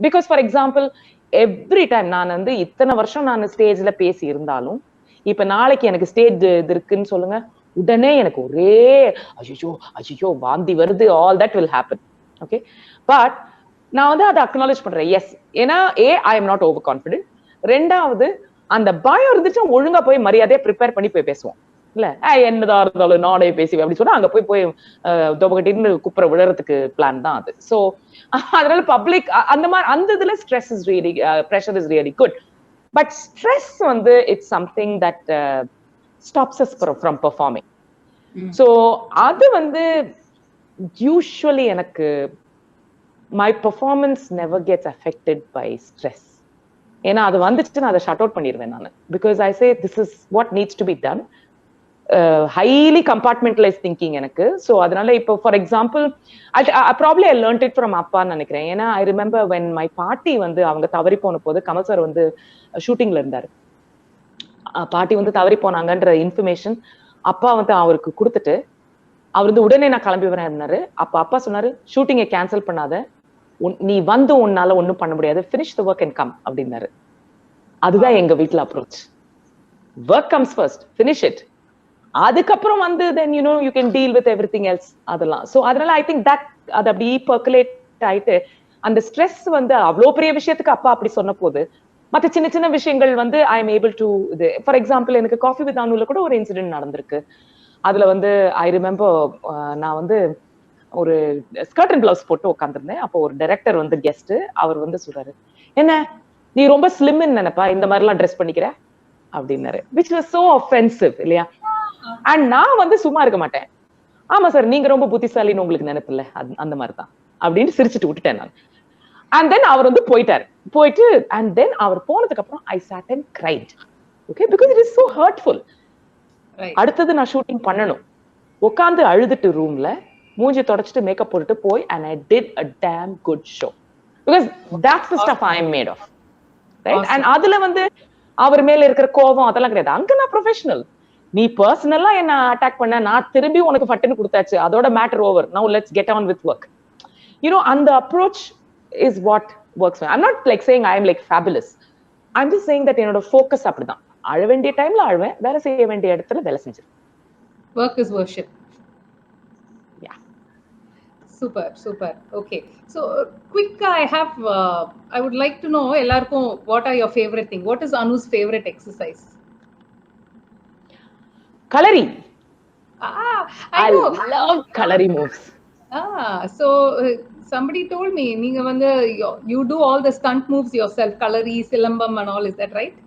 because for example every time நான் வந்து இத்தனை வருஷம் நான் ஸ்டேஜ்ல பேசி இருந்தாலும் இப்ப நாளைக்கு எனக்கு ஸ்டேஜ் இது இருக்குன்னு சொல்லுங்க, உடனே எனக்கு ஒரே ஐயோ வாந்தி வருது, all that will happen. Okay, but நான் வந்து அதை அக்னாலேஜ் பண்றேன். எஸ், ஏன்னா ஐ எம் நாட் ஓவர் கான்ஃபிடென்ட். ரெண்டாவது அந்த பயம் இருந்துச்சுன்னா ஒழுங்கா போய் மரியாதையா ப்ரிப்பேர் பண்ணி போய் பேசுவோம். இல்ல என்னதான் இருந்தாலும் நானே பேசுவேன் அப்படி சொன்னா அங்க போய் தொபகட்டின்னு குப்புற விழறதுக்கு பிளான் தான் அது. ஸோ அதனால பப்ளிக் அந்த மாதிரி அந்த இதுல stress is really pressure is really good. But stress வந்து it's something that stops us from performing. So அது வந்து யூஸ்வலி எனக்கு my performance never gets affected by stress. ஏன்னா அது வந்துச்சுன்னா அதை ஷட் அவுட் பண்ணிடுவேன் நான். Because I say this is what needs to be done. Highly compartmentalise thinking எனக்கு. ஸோ அதனால இப்போ for example probably I learnt it from அப்பான்னு நினைக்கிறேன். ஏன்னா ஐ ரிமெம்பர் வென் மை பாட்டி வந்து அவங்க தவறி போன போது கமல் சார் வந்து ஷூட்டிங்ல இருந்தாரு. பாட்டி வந்து தவறி போனாங்கன்ற இன்ஃபர்மேஷன் அப்பா வந்து அவருக்கு கொடுத்துட்டு அவர் வந்து உடனே நான் கிளம்பி வரேன். அப்ப அப்பா சொன்னாரு ஷூட்டிங்கை கேன்சல் பண்ணாத, நீ வந்து உன்னால ஒண்ணும் பண்ண முடியாது, finish the work and come அப்படின்னாரு. அதுதான் எங்க வீட்ல approach. work comes first, finish it. அதுக்கப்புறம் வந்து then you can deal with everything else. அதெல்லாம் so அதனால I think that அது அப்படி percolate ஆயிட்டு அந்த ஸ்ட்ரெஸ் வந்து அவ்வளோ பெரிய விஷயத்துக்கு அப்பா அப்படி சொன்ன போது மத்த சின்ன சின்ன விஷயங்கள் வந்து ஐ எம் ஏபிள் டு இது ஃபார் எக்ஸாம்பிள் எனக்கு காஃபி வித் அனுல கூட ஒரு இன்சிடென்ட் நடந்திருக்கு. அதுல வந்து ஐ ரிமெம்பர் நான் வந்து ஒரு ஸ்கர்ட் அண்ட் பிளவுஸ் போட்டு உட்காந்துருந்தேன். அப்போ ஒரு டைரக்டர் வந்து கெஸ்ட், அவர் வந்து சொல்றாரு, என்ன நீ ரொம்ப ஸ்லிம்னு நினைப்பா இந்த மாதிரி எல்லாம் ட்ரெஸ் பண்ணிக்கிற அப்படின்னாரு. விச் வாஸ் சோ ஆஃபென்சிவ் இல்லையா? அண்ட் நான் வந்து சும்மா இருக்க மாட்டேன். ஆமா சார், நீங்க ரொம்ப புத்திசாலின்னு உங்களுக்கு நினைப்பில்ல, அந்த மாதிரிதான் அப்படின்னு சிரிச்சுட்டு விட்டுட்டேன் நான். அண்ட் தென் அவர் வந்து போயிட்டு அண்ட் தென் அவர் போனதுக்கு அப்புறம் I sat and cried. Okay, because it is so hurtful. அடுத்தது நான் ஷூட்டிங் பண்ணணும், உட்காந்து அழுதுட்டு ரூம்ல மூஞ்சி தொடச்சிட்டு மேக்கப் போட்டுட்டு போய் and I did a damn good show because that's the stuff I am made of, right? And அதுல வந்து அவர் மேல இருக்கிற கோபம் அதெல்லாம் கிடையாது. அங்க நான் ப்ரொஃபஷனல். நீ பர்சனலா என்ன அட்டாக் பண்ண, நான் திரும்பி உனக்கு ஃபட்டுன்னு கொடுத்தாச்சு, அதோட matter over. Now let's get on with work. அந்த approach is what works. I'm not like saying I am like fabulous. I'm just saying that என்னோட ஃபோக்கஸ் அப்படிதான். அழ வேண்டிய டைம்ல அழுவேன், வேலை செய்ய வேண்டிய இடத்துல வேலை செஞ்சிருவேன். Work is worship. Super, super. Okay. So, quick, I would like to know, ellarkum, what are your favorite thing? What is Anu's favorite exercise? Coloring. I know. Love coloring moves. So somebody told me, you do all the stunt moves yourself, Kalari, Silambam and all, is that right?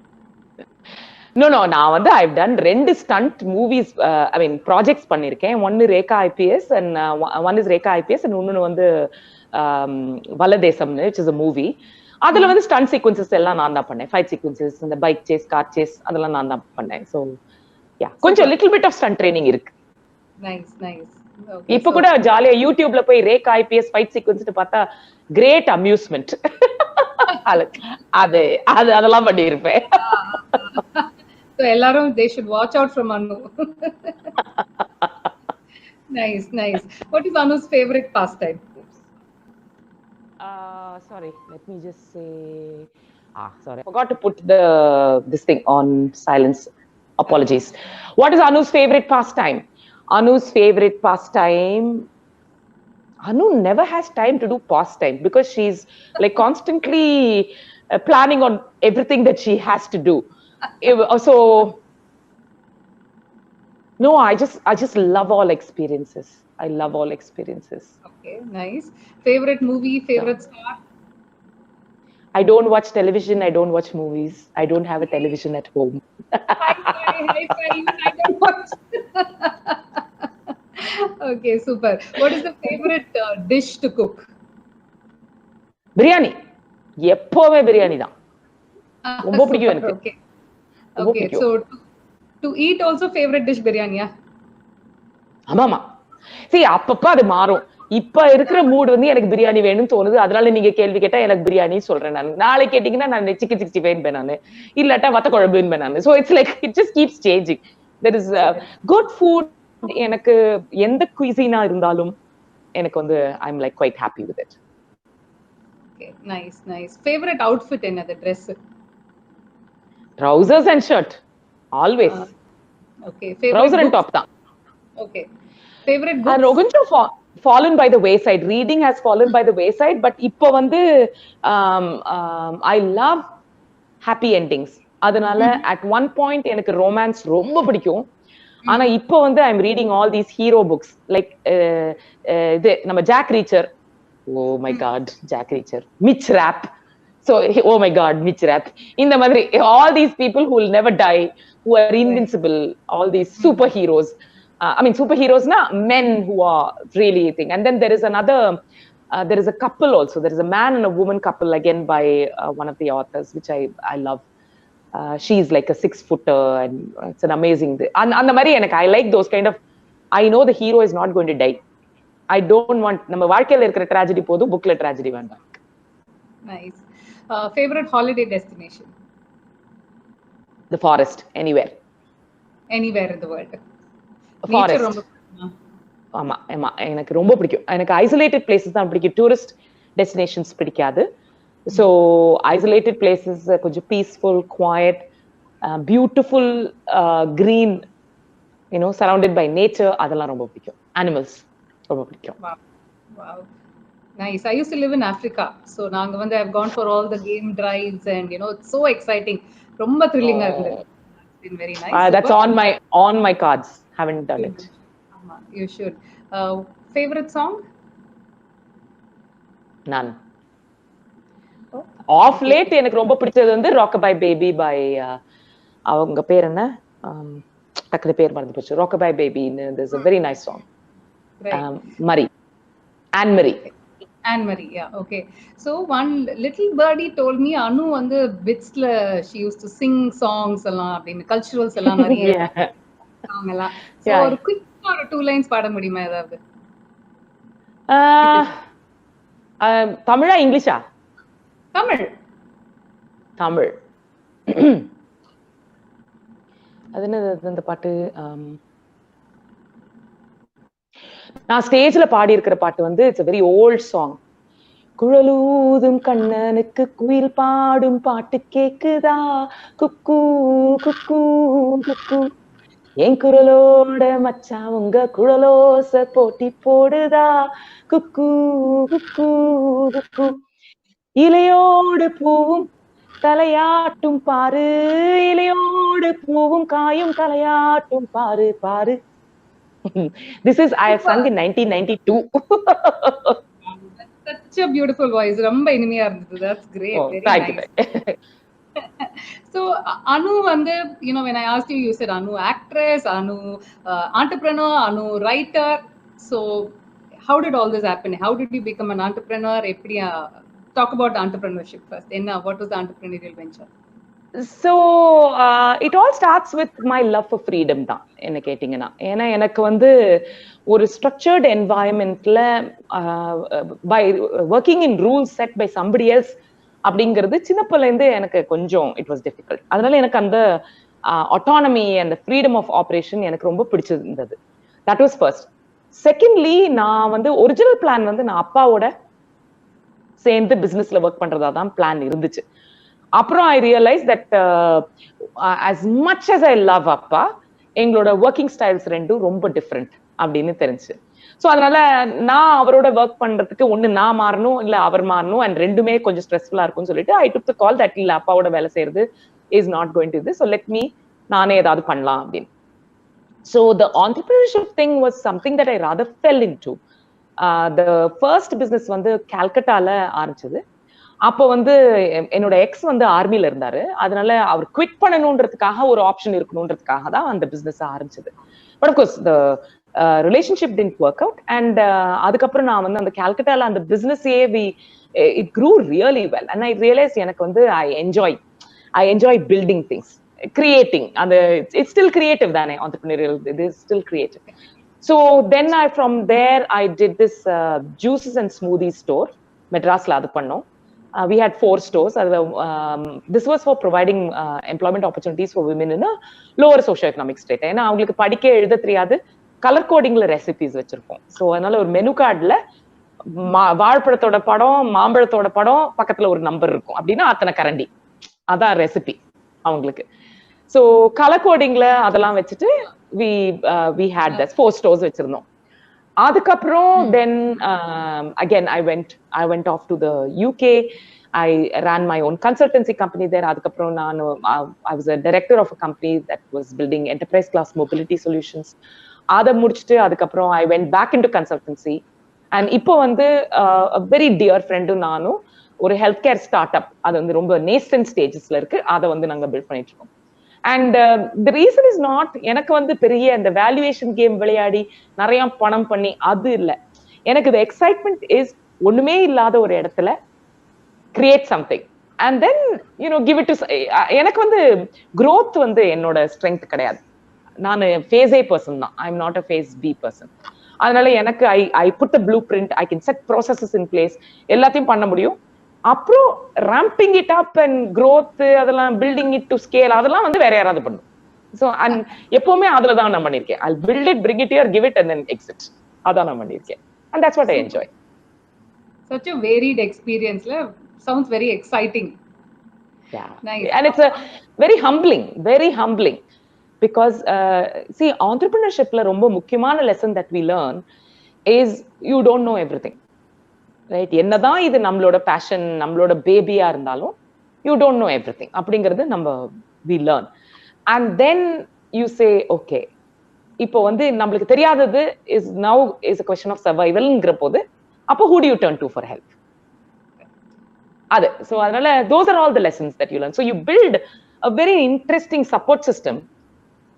No, நான் வந்து I've done 2 stunt movies, I mean projects பண்ணிருக்கேன். ஒன்னு Rekha IPS and one is Rekha IPS and இன்னொன்னு வந்து வலதேசம்னு, which is a movie. அதுல வந்து stunt sequences எல்லாம் நான் தான் பண்ணேன். fight sequences, இந்த bike chase, car chase அதெல்லாம் நான் தான் பண்ணேன். So yeah, கொஞ்சம் little bit of stunt training இருக்கு. Nice. Okay, இப்ப கூட ஜாலியா யூடியூப்ல போய் ரேகா IPS fight sequence பார்த்தா great amusement. அதெல்லாம் பண்ணி இருப்பேன். So ellarum they should watch out from Anu. Nice. What is Anu's favorite pastime? Sorry, let me just say. Sorry, I forgot to put this thing on silence. Apologies. What is Anu's favorite pastime? Anu's favorite pastime. Anu never has time to do pastime because she's like constantly planning on everything that she has to do. So no, I just love all experiences. I love all experiences. Okay, nice. Favorite movie, favorite star? I don't watch television, I don't watch movies. I don't have a television at home. Hi, I don't watch. Okay, super. What is the favorite dish to cook? Biryani. எப்பவுமே பிரியாணி தான். ரொம்ப பிடிக்கும் எனக்கு. Okay, so to eat also favorite dish biryani, yeah? ஆமாமா. See, அப்பப்ப அது மாறும். இப்ப இருக்கிற மூட் வந்து எனக்கு பிரியாணி வேணும்னு தோணுது. அதனால நீங்க கேள்வி கேட்டா எனக்கு பிரியாணி சொல்றேன் நான். நாளைக்கு கேட்டீங்கன்னா நான் சிக்கன் 65 நானு, இல்லாட்டா வத்த குழம்புன்னு நானு. So it's like it just keeps changing. There is good food. எனக்கு எந்த cuisine இருந்தாலும் எனக்கு வந்து I'm like quite happy with it. Okay, nice. Favorite outfit என்னது dress? Trousers and shirt always. Okay, favorite trouser and top தான். Okay, favorite books? கொஞ்சம் fallen by the wayside. Reading has fallen by the wayside, but இப்போ வந்து I love happy endings. அதனால at one point எனக்கு romance ரொம்ப பிடிக்கும். ஆனா இப்போ வந்து I am reading all these hero books like இது நம்ம Jack Reacher, oh my god Jack Reacher, Mitch Rapp, so oh my god Mitch Rapp, இந்த மாதிரி all these people who will never die, who are invincible, all these superheroes. I mean super heroes na men who are really thing. And then there is there is a couple also, there is a man and a woman couple again by one of the authors which I love. She's like a 6-footer and it's an amazing and mari enak I like those kind of, I know the hero is not going to die. I don't want நம்ம வாழ்க்கையில இருக்கிற tragedy போதும், bookல tragedy வேண்டாம். Nice. Favorite holiday destination? The forest, anywhere in the world. Forest. ஆமா எனக்கு ரொம்ப பிடிக்கும். எனக்கு ஐசோலேட்டட் பிளேசஸ் தான் பிடிக்கும். டூரிஸ்ட் டெஸ்டினேஷன்ஸ் பிடிக்காது. ஸோ ஐசோலேட்டட் பிளேசஸ், கொஞ்சம் peaceful, quiet, beautiful, green, surrounded by nature, அதெல்லாம் ரொம்ப பிடிக்கும். அனிமல்ஸ் ரொம்ப பிடிக்கும். Nice. I used to live in Africa. So நாங்க வந்து I've gone for all the game drives and it's so exciting. ரொம்ப thrilling-ஆ இருந்தது. It's been very nice. That's on my cards. Haven't done it. You should. Favorite song? None. Off late எனக்கு ரொம்ப பிடிச்சது வந்து Rockabye Baby by அவங்க பேர் என்ன? டக்குனு பேர் மறந்து போச்சு. Rockabye Baby. There's a very nice song. Right. Anne Marie, yeah, okay. So one little birdie told me Anu வந்து bitsல she used to sing songs எல்லாம் அப்படினு culturals எல்லாம் நிறைய song எல்லாம். So ஒரு quick ஒரு 2 lines பாட முடியுமா ஏதாவது? தமிழா இங்கிலீஷா? தமிழ். அது என்ன அந்த பாட்டு? நான் ஸ்டேஜ்ல பாடி இருக்கிற பாட்டு வந்து it's a very old song. குழலூதும் கண்ணனுக்கு குயில் பாடும் பாட்டு கேக்குதா, குக்கு குக்கு குக்கு, என் குரலோட மச்சான் உங்க குழலோச போட்டி போடுதா, குக்கு குக்கு குக்கு, இலையோடு பூவும் தலையாட்டும் பாரு, இலையோடு பூவும் காயும் தலையாட்டும் பாரு பாரு. This is I have sung in 1992. Such a beautiful voice. ரொம்ப இனிமையா இருந்தது. That's great. Oh, very thank nice. You. So Anu வந்து when I asked you, you said Anu actress, Anu entrepreneur, Anu writer. So how did all this happen? How did you become an entrepreneur? எப்படி talk about entrepreneurship first. What was the entrepreneurial venture? So it all starts with my love for freedom தான் என்ன கேட்டீங்கன்னா. ஏன்னா எனக்கு வந்து ஒரு ஸ்ட்ரக்சர்ட் என்வாயன்மெண்ட்ல by working in rules set by somebody else அப்படிங்கிறது சின்னப்பில இருந்து எனக்கு கொஞ்சம் இட் வாஸ் டிஃபிகல்ட். அதனால எனக்கு அந்த ஆட்டானமி அந்த ஃப்ரீடம் ஆஃப் ஆப்ரேஷன் எனக்கு ரொம்ப பிடிச்சிருந்தது. That was first. செகண்ட்லி நான் வந்து ஒரிஜினல் பிளான் வந்து நான் அப்பாவோட சேர்ந்து பிசினஸ்ல ஒர்க் பண்றதா தான் பிளான் இருந்துச்சு. அப்புறம் ஐ realise that as much as I love அப்பா, எங்களோட ஒர்க்கிங் ஸ்டைல்ஸ் ரெண்டும் ரொம்ப டிஃப்ரெண்ட் அப்படின்னு தெரிஞ்சு. ஸோ அதனால நான் அவரோட ஒர்க் பண்றதுக்கு ஒண்ணு நான் மாறணும் இல்ல அவர் மாறணும், அண்ட் ரெண்டுமே கொஞ்சம் ஸ்ட்ரெஸ்ஃபுல்லா இருக்கும்னு சொல்லிட்டு ஐ டுக் த கால் தட் இல்ல அப்பாவோட வேலை செய்யறது is not going to this, so let me நானே ஏதாவது பண்ணலாம் அப்படின்னு. So the entrepreneurship thing was something that I rather fell into. The first business வந்து கல்கட்டால ஆரம்பிச்சது. அப்போ வந்து என்னோட எக்ஸ் வந்து ஆர்மில இருந்தாரு. அதனால அவர் குவிட் பண்ணணும்ன்றதுக்காக ஒரு ஆப்ஷன் இருக்கணும்ன்றதுக்காக தான் அந்த பிசினஸ் ஆரம்பிச்சது. But of course the relationship did work out. And அதுக்கப்புறம் நான் வந்து அந்த கல்கட்டால அந்த பிசினஸே it grew really well. And I realise எனக்கு வந்து I enjoy building things, creating. அந்த இட்ஸ் ஸ்டில் கிரியேட்டிவ் தானே, entrepreneurial it is still creative. So then from there I did this juices and smoothie store மெட்ராஸ்ல அது பண்ணோம். We had 4 stores. This was for providing employment opportunities for women in a lower socio-economic state. ஏன்னா அவங்களுக்கு படிக்க எழுத தெரியாது, கலர் கோடிங்ல ரெசிபிஸ் வச்சிருப்போம். ஸோ அதனால ஒரு மெனு கார்டுல வாழைப்பழத்தோட படம், மாம்பழத்தோட படம், பக்கத்துல ஒரு நம்பர் இருக்கும். அப்படின்னா அத்தனை கரண்டி, அதான் ரெசிபி அவங்களுக்கு. ஸோ கலர் கோடிங்ல அதெல்லாம் வச்சுட்டு we had this 4 stores வச்சிருந்தோம். அதுக்கப்புறம் then again I went off to the UK. I ran my own consultancy company there. அதுக்கப்புறம் I was a director of a company that was building enterprise class mobility solutions. அதை முடிச்சுட்டு அதுக்கப்புறம் I went back into consultancy. And இப்போ வந்து a very dear friend நானும் ஒரு ஹெல்த் கேர் ஸ்டார்ட் அப், அது வந்து ரொம்ப நேசன்ட் ஸ்டேஜஸ்ல இருக்கு, அதை வந்து நாங்க பில்ட் பண்ணிட்டு இருக்கோம். And the reason is not எனக்கு வந்து பெரிய அந்த வேல்யூவேஷன் கேம் விளையாடி நிறைய பணம் பண்ணி அது இல்லை. எனக்கு இந்த எக்ஸைட்மெண்ட் இஸ் ஒண்ணுமே இல்லாத ஒரு இடத்துல create something and then give it to. எனக்கு வந்து growth வந்து என்னோட ஸ்ட்ரென்த் கிடையாது. நான் ஃபேஸ் ஏ பர்சன் தான், I am not a phase B person. அதனால எனக்கு I put the blueprint, I can set processes in place, எல்லாத்தையும் பண்ண முடியும். அப்புறம் ramping it up and growth, அதெல்லாம் பில்டிங் இட் டு ஸ்கேல், அதெல்லாம் வந்து வேற யாராவது பண்ணும். ஸோ அண்ட் எப்பவுமே அதுல தான் நான் பண்ணிருக்கேன். I built it, bring it here, give it and then exit. அதான் நான் பண்ணிருக்கேன். And that's what I enjoy. Such a varied experience. Sounds very exciting. Yeah. Nice. And it's a very humbling. Because, see, entrepreneurship la romba mukkiyamaana lesson that we learn is you don't know everything. Right? என்னதான் இது நம்மளோட passion, நம்மளோட பேபியா இருந்தாலும் you don't know everything. அப்படிங்கிறது we learn. And then you say, okay, இப்போ வந்து நம்மளுக்கு தெரியாதது is a question of survivalங்கிற போது அப்போ who do you turn to for help? அது. So அதனால those are all the lessons that you learn. So you build a very interesting support system.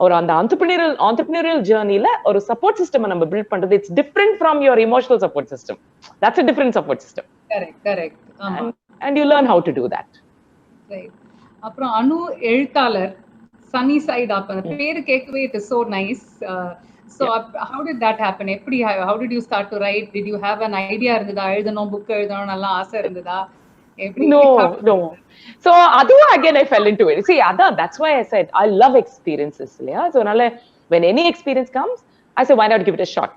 ஒரு அந்த entrepreneurial journeyல ஒரு support system நம்ம build பண்றது, it's different from your emotional support system. That's a different support system. Correct. And you learn how to do that. Right. அப்புறம் அனு எழுத்தாளர், sunny side up, அந்த பேரு கேட்கவே it is so nice. So how did that happen? எப்படி, how did you start to write? Did you have an idea இருந்ததா, எழுதணும், புக் எழுதணும் நல்லா ஆசை இருந்ததா? No. So again I fell into it. See, that's why I said I love experiences. Yeah. So when any experience comes, I say why not give it a shot.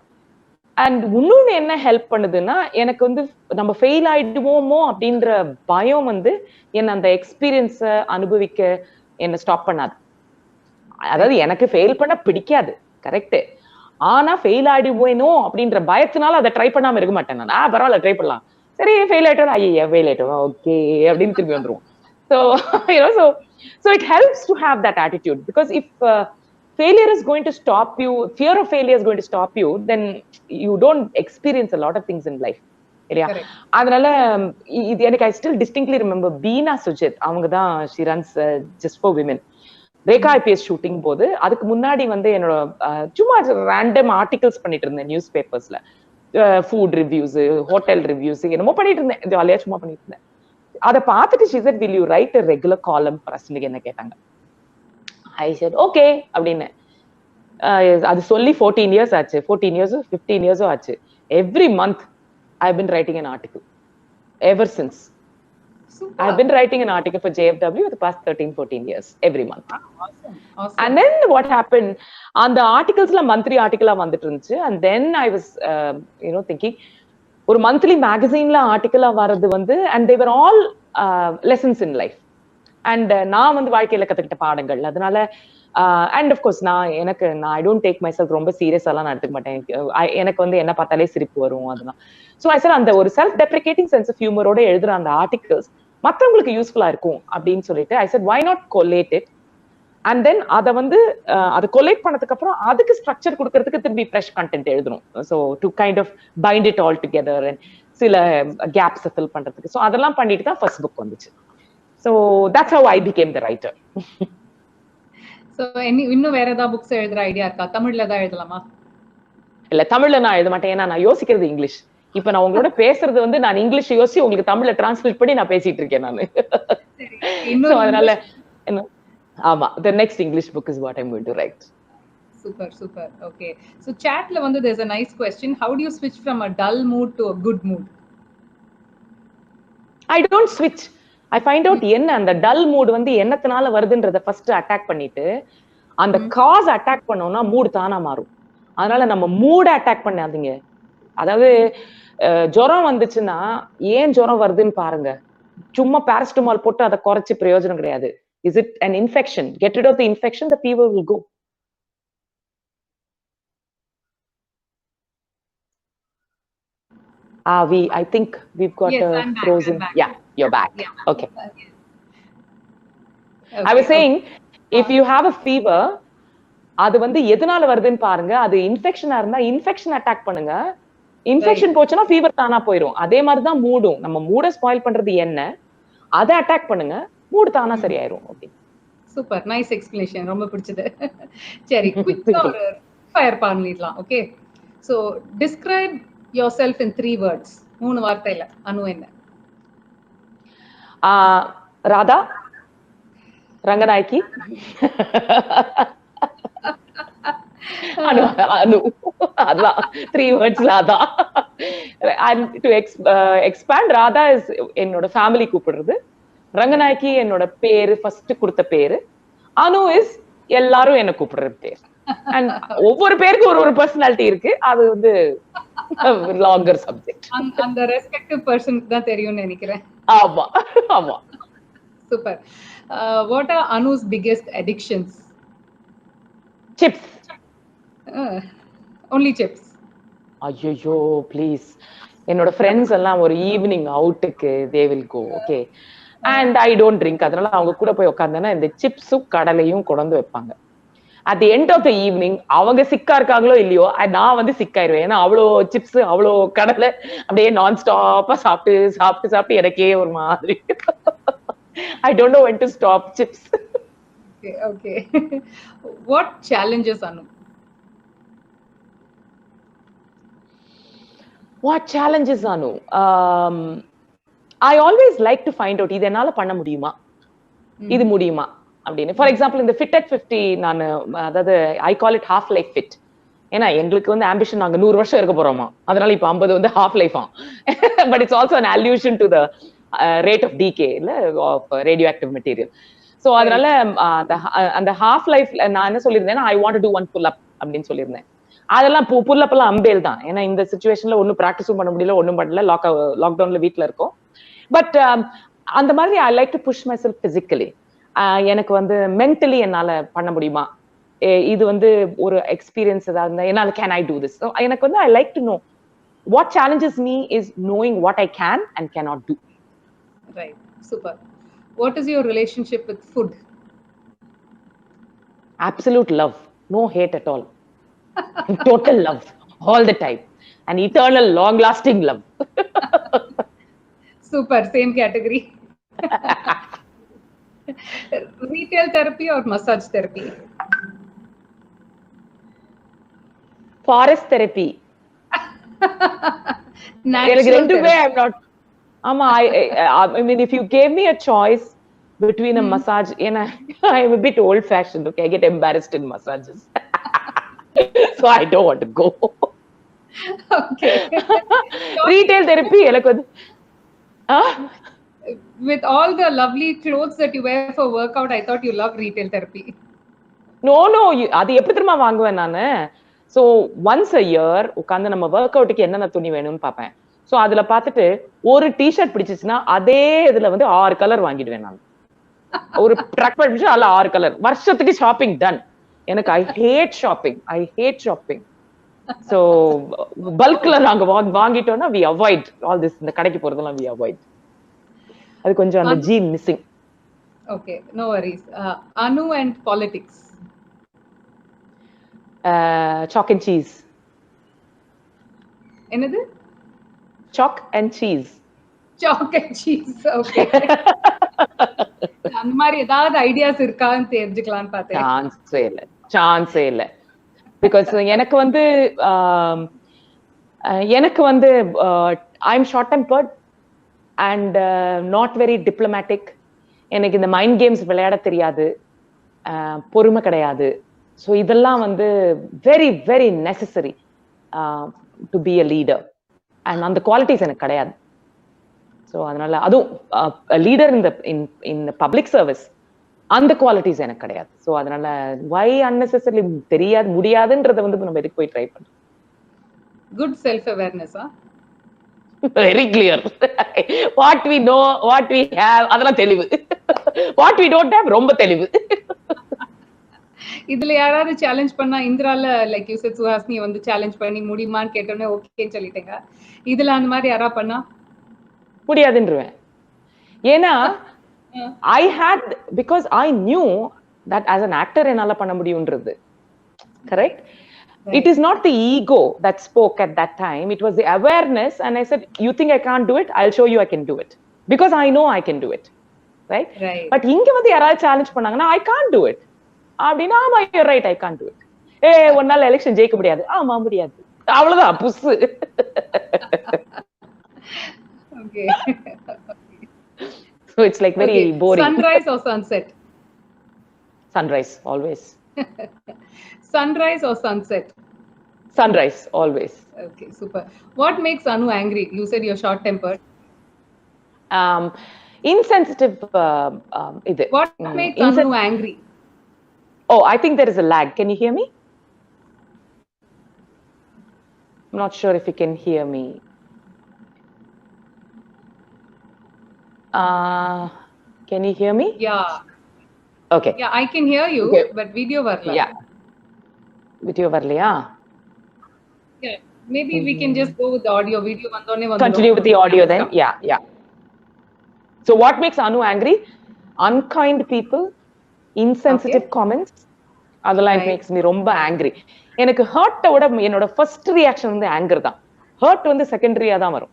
And இன்னொன்னு என்ன ஹெல்ப் பண்ணுதுன்னா, எனக்கு வந்து நம்ம ஃபெயில் ஆயிடுவோமோ அப்படின்ற பயம் வந்து என்ன அந்த எக்ஸ்பீரியன்ஸை அனுபவிக்க என்ன ஸ்டாப் பண்ணாது. அதாவது எனக்கு ஃபெயில் பண்ண பிடிக்காது, கரெக்ட். ஆனா ஃபெயில் ஆயிடுவேனோ அப்படின்ற பயத்தினால அதை ட்ரை பண்ணாம இருக்க மாட்டேன் நான். பரவாயில்ல, ட்ரை பண்ணலாம். சரி, ஃபெயில் ஆயிட்டோம், ஃபெயில் ஆயிட்டோம், ஓகே அப்படின்னு திரும்பி வந்துருவோம். So it helps to have that attitude, because if failure is going to stop you, fear of failure is going to stop you, then you don't experience a lot of things in life. இல்லையா? அதனால இது எனக்கு I still distinctly remember Beena Sujit, அவங்க தான் she runs Just for Women. Rekha IPS shooting போது அதுக்கு முன்னாடி வந்து என்னோட சும்மா ரேண்டம் ஆர்டிகல்ஸ் பண்ணிட்டு இருந்தேன் நியூஸ் பேப்பர்ஸ்ல, ஃபுட் ரிவ்யூஸ், ஹோட்டல் ரிவ்யூஸ், என்னமோ பண்ணிட்டு இருந்தேன், ஜாலியா சும்மா பண்ணிட்டு இருந்தேன். அதை பார்த்துட்டு she said, will you write a regular column for us? என்ன கேட்டாங்க. I said okay அப்படின்னு. அது சொல்லி 14 years ஆச்சு, 14 years 15 years ஆச்சு. Every month I've been writing an article ever since. Super. I've been writing an article for JFW for the past 13-14 years every month. Awesome. And then what happened, அந்த ஆர்டிகல்ஸ்ல மந்த்லி ஆர்டிகலா வந்துட்டு இருந்துச்சு. And then I was thinking, ஒரு மந்த்லி மேகசைன்ல ஆர்டிகலா வர்றது வந்து, and they were all lessons in life. And நான் வந்து வாழ்க்கையில கத்துக்கிட்ட பாடங்கள். அதனால and of course நான் I don't take myself ரொம்ப சீரியஸாலாம் நான் எடுத்துக்க மாட்டேன். எனக்கு வந்து என்ன பார்த்தாலே சிரிப்பு வரும் அதெல்லாம். So I said, அந்த ஒரு செல்ஃப் டெப்ரிகேட்டிங் சென்ஸ் ஆஃப் ஹியூமரோட எழுதுற அந்த ஆர்டிகல்ஸ் மற்றவங்களுக்கு யூஸ்ஃபுல்லா இருக்கும் அப்படின்னு சொல்லிட்டு I said, why not collate it? And then அதை வந்து அதை கொலேட் பண்ணதுக்கு அப்புறம் அதுக்கு ஸ்ட்ரக்சர் கொடுக்கறதுக்கு திரும்பி ஃப்ரெஷ் கண்டென்ட் எழுதணும். So to kind of bind it all together and சில கேப்ஸை ஃபில் பண்றதுக்கு. ஸோ அதெல்லாம் பண்ணிட்டு தான் ஃபர்ஸ்ட் புக் வந்துச்சு. So that's how I became the writer. So இன்னும் வேற ஏதாவது புக்ஸ் எழுதுற ஐடியா இருக்கா? தமிழ்ல தான் எழுதலாமா? இல்ல, தமிழ்ல நான் எழுத மாட்டேன். ஏன்னா நான் யோசிக்கிறது இங்கிலீஷ். இப்ப நான் உங்களோட பேசுறது வந்து நான் இங்கிலீஷ் யோசிச்சு உங்களுக்கு தமிழ்ல டிரான்ஸ்லேட் பண்ணி நான் பேசிட்டு இருக்கேன் நானு. அதனால ஆமா, the next English book is what I'm going to write. Super. Okay. So chatல வந்து there's a nice question. How do you switch from a dull mood to a good mood? I don't switch. I find out என்ன அந்த dull mood வந்து என்னத்தினால வருதுன்றத ஃபர்ஸ்ட் அட்டாக் பண்ணிட்டு அந்த காஸ் அட்டாக் பண்ணோம்னா மூட் தானா மாறும். அதனால நம்ம மூட அட்டாக் பண்ணாதீங்க. அதாவது ஜுரம் வந்துச்சுன்னா ஏன் ஜுரம் வருதுன்னு பாருங்க. சும்மா பாராசிட்டமால் போட்டு அதை குறைச்சு பிரயோஜனம் கிடையாது. Is it an infection? Get rid of the infection, the fever will go. I think we've got frozen. Yeah, you're back. Yeah. Okay. I was saying, if you have a fever, அது வந்து எதனால வருதுன்னு பாருங்க. அது இன்ஃபெக்ஷனா இருந்தா இன்ஃபெக்ஷன் அட்டாக் பண்ணுங்க. இன்ஃபெக்ஷன் போச்சுன்னா ஃபீவர் தானா போயிடும். அதே மாதிரிதான் மூடும். நம்ம மூட ஸ்பாயில் பண்றது என்ன, அதை அட்டாக் பண்ணுங்க, மூடு தானா சரியாயிரும். ஓகே, சூப்பர், நைஸ் எக்ஸ்பிளனேஷன், ரொம்ப பிடிச்சது. சரி, குயிக்கா ஒரு ஃபயர் பண்ணிடலாம். Okay, so describe yourself in 3 words. 3 வார்த்தையில அனு என்ன? ராதா, ரங்கநாயகி, அனு. அதான் 3 wordsல அதான். And to expand, Radha is என்னோட ஃபேமிலி கூப்பிடுறது, ரங்கநாயகி என்னோட பேரு, ஃபர்ஸ்ட் கொடுத்த பேரு, அனு இஸ் எல்லாரும் என்ன கூப்பிடுற பேர். அண்ட் ஒவ்வொரு பேருக்கு ஒரு பர்சனாலிட்டி இருக்கு. அது வந்து longer subject. அந்த ரெஸ்பெக்டிவ் பர்சனுக்கு தான் தெரியும்னு நினைக்கிறேன். ஆமா ஆமா. Super. What are Anu's biggest addictions? Chips. Only chips. ஐயோ ப்ளீஸ், என்னோட ஃப்ரெண்ட்ஸ் எல்லாம் ஒரு ஈவினிங் அவுட்டுக்கு they will go, okay, and I don't drink. அதனால அவங்க கூட போய் உட்காந்தேன்னா இந்த சிப்ஸும் கடலையும் கொண்டு வைப்பாங்க. At the end of the evening அவங்க சிக்கா இருக்காங்களோ இல்லையோ, நான் வந்து சிக்காயிருவேன். ஏன்னா அவ்வளோ சிப்ஸ் அவ்வளோ கடலை அப்படியே நான் ஸ்டாப்பா சாப்பிட்டு சாப்பிட்டு சாப்பிட்டு எனக்கே ஒரு மாதிரி. I don't know when to stop chips. Okay. What challenges, Anu? What challenges, Anu? I always like to find out இது என்னால பண்ண முடியுமா, இது முடியுமா அப்படின்னு. ஃபார் எக்ஸாம்பிள் இந்த ஃபிட் அட் 50 நான், அதாவது I call it half life fit. ஏன்னா எங்களுக்கு வந்து ஆம்பிஷன் நாங்க 100 வருஷம் இருக்க போறோமா, அதனால இப்ப 50 வந்து half life. But it's also an allusion to the rate of decay of radioactive material. So அதனால அந்த ஹாஃப் லைஃப் நான் என்ன சொல்லியிருந்தேன்னா, I want to do one pull up அப்படின்னு சொல்லியிருந்தேன். அதெல்லாம் புல் அப் எல்லாம் அம்பேல் தான். ஏன்னா இந்த சிச்சுவேஷன்ல ஒன்னும் ப்ராக்டிஸும் பண்ண முடியல, ஒன்னும் பண்ணல, லாக்டவுன்ல வீட்டுல இருக்கோம். பட் அந்த மாதிரி I like to push myself physically. எனக்கு வந்து மென்டலி என்னால பண்ண முடியுமா, இது வந்து ஒரு எக்ஸ்பீரியன்ஸ் ஏதாவது இருந்தா என்னால கேன் ஐ டூ திஸ். எனக்கு வந்து ஐ like to know what challenges me is knowing what I can and cannot do. Right. Super. What is your relationship with food? Absolute love. No hate at all. Total love. All the time. An eternal, long-lasting love. Super. Same category. Retail therapy or massage therapy? Forest therapy. Natural therapy. I'm not. I mean, if you gave me a choice between a massage, and I am a bit old-fashioned. Okay, I get embarrassed in massages, so I don't want to go. Okay. Retail therapy, with all the lovely clothes that you wear for workout, I thought you love retail therapy. No, அது எப்படி தெரியுமா வாங்குவேன் நானு. So once a year உட்கார்ந்து நம்ம ஒர்க் அவுட்டுக்கு என்னென்ன துணி வேணும்னு பார்ப்பேன். சோ அதுல பாத்துட்டு ஒரு டிஷர்ட் பிடிச்சிச்சுன்னா அதே இதுல வந்து 6 கலர் வாங்கிடுவேன் நான். ஒரு ட்ரக் பிடிச்சா அதுல 6 கலர். வருஷத்துக்கு ஷாப்பிங் டன். எனக்கு ஐ ஹேட் ஷாப்பிங். சோ பல்க்ல நாங்க வாங்கிட்டோம்னா we avoid all this. இந்த கடைக்கு போறதெல்லாம் we avoid. அது கொஞ்சம் அந்த gene missing. Okay, no worries. Anu and politics. Chalk and cheese. என்னது? Chalk and cheese. Chalk and cheese. Okay. அந்த மாதிரி ஏதாவது ஐடியாஸ் இருக்கான்னு தெரிஞ்சுக்கலாம்னு பார்த்தேன். சான்ஸே இல்ல. பிகாஸ் எனக்கு வந்து I M short tempered and not very diplomatic. எனக்கு இந்த மைண்ட் கேம்ஸ் விளையாட தெரியாது, பொறுமை கிடையாது. ஸோ இதெல்லாம் வந்து very very necessary to be a leader. And அந்த குவாலிட்டிஸ் எனக்கு கிடையாது. ஸோ அதனால அதுவும் லீடர் இன் பப்ளிக் சர்வீஸ் அந்த குவாலிட்டிஸ் எனக்கு கிடையாது. ஸோ அதனால வை அன்னெசரி தெரியாது முடியாதுன்றத வந்து நம்ம எதுக்கு போய் ட்ரை பண்றோம். Good self awareness. Very clear. What we know, what we have, அதெல்லாம் தெளிவு. வாட் வி டோன்ட் ஹேவ் ரொம்ப தெளிவு. இதுல யாராவது சேலஞ்ச் பண்ணா, இந்திரால லைக் யூ செட் சுஹாசினி வந்து சேலஞ்ச் பண்ணி முடியுமான்னு கேட்டோன்னே ஓகேன்னு சொல்லிட்டேங்க. இதுல அந்த மாதிரி யாரா பண்ணா முடியாதுன்றேன். ஏன்னா I had, because I knew that as an actor என்னால பண்ண முடியும்ன்றது. Correct? Right. It is not the ego that spoke at that time. It was the awareness. And I said, you think I can't do it? I'll show you I can do it. Because I know I can do it. Right? Right. But இங்க வந்து யாராவது சேலஞ்ச் பண்ணாங்கன்னா I can't do it. அப்படின்னா ஆமா, you're right, I can't do it. ஒரு நாள் எலெக்ஷன் ஜெயிக்க முடியாது. ஆமா முடியாது. அவ்வளவுதான் புஸ். Okay. So it's like very boring. Sunrise or sunset? Sunrise, always. Sunrise or sunset? Sunrise, always. Okay, super. What makes Anu angry? You said you're short-tempered. Insensitive. What makes Anu angry? Oh, I think there is a lag. Can you hear me? not sure if you can hear me. Can you hear me? Yeah. Okay. Yeah, I can hear you, Okay. but video varla. Yeah. Video varliya? Yeah. Maybe we can just go with the audio. Video vandone vandrum. Continue with the audio then. Yeah. So what makes Anu angry? Unkind people, insensitive comments. அதெல்லாம் it makes me ரொம்ப angry. எனக்கு ஹர்ட்டை விட என்னோட ஃபர்ஸ்ட் ரியாக்ஷன் வந்து ஆங்கர் தான். ஹர்ட் வந்து செகண்டரியா தான் வரும்.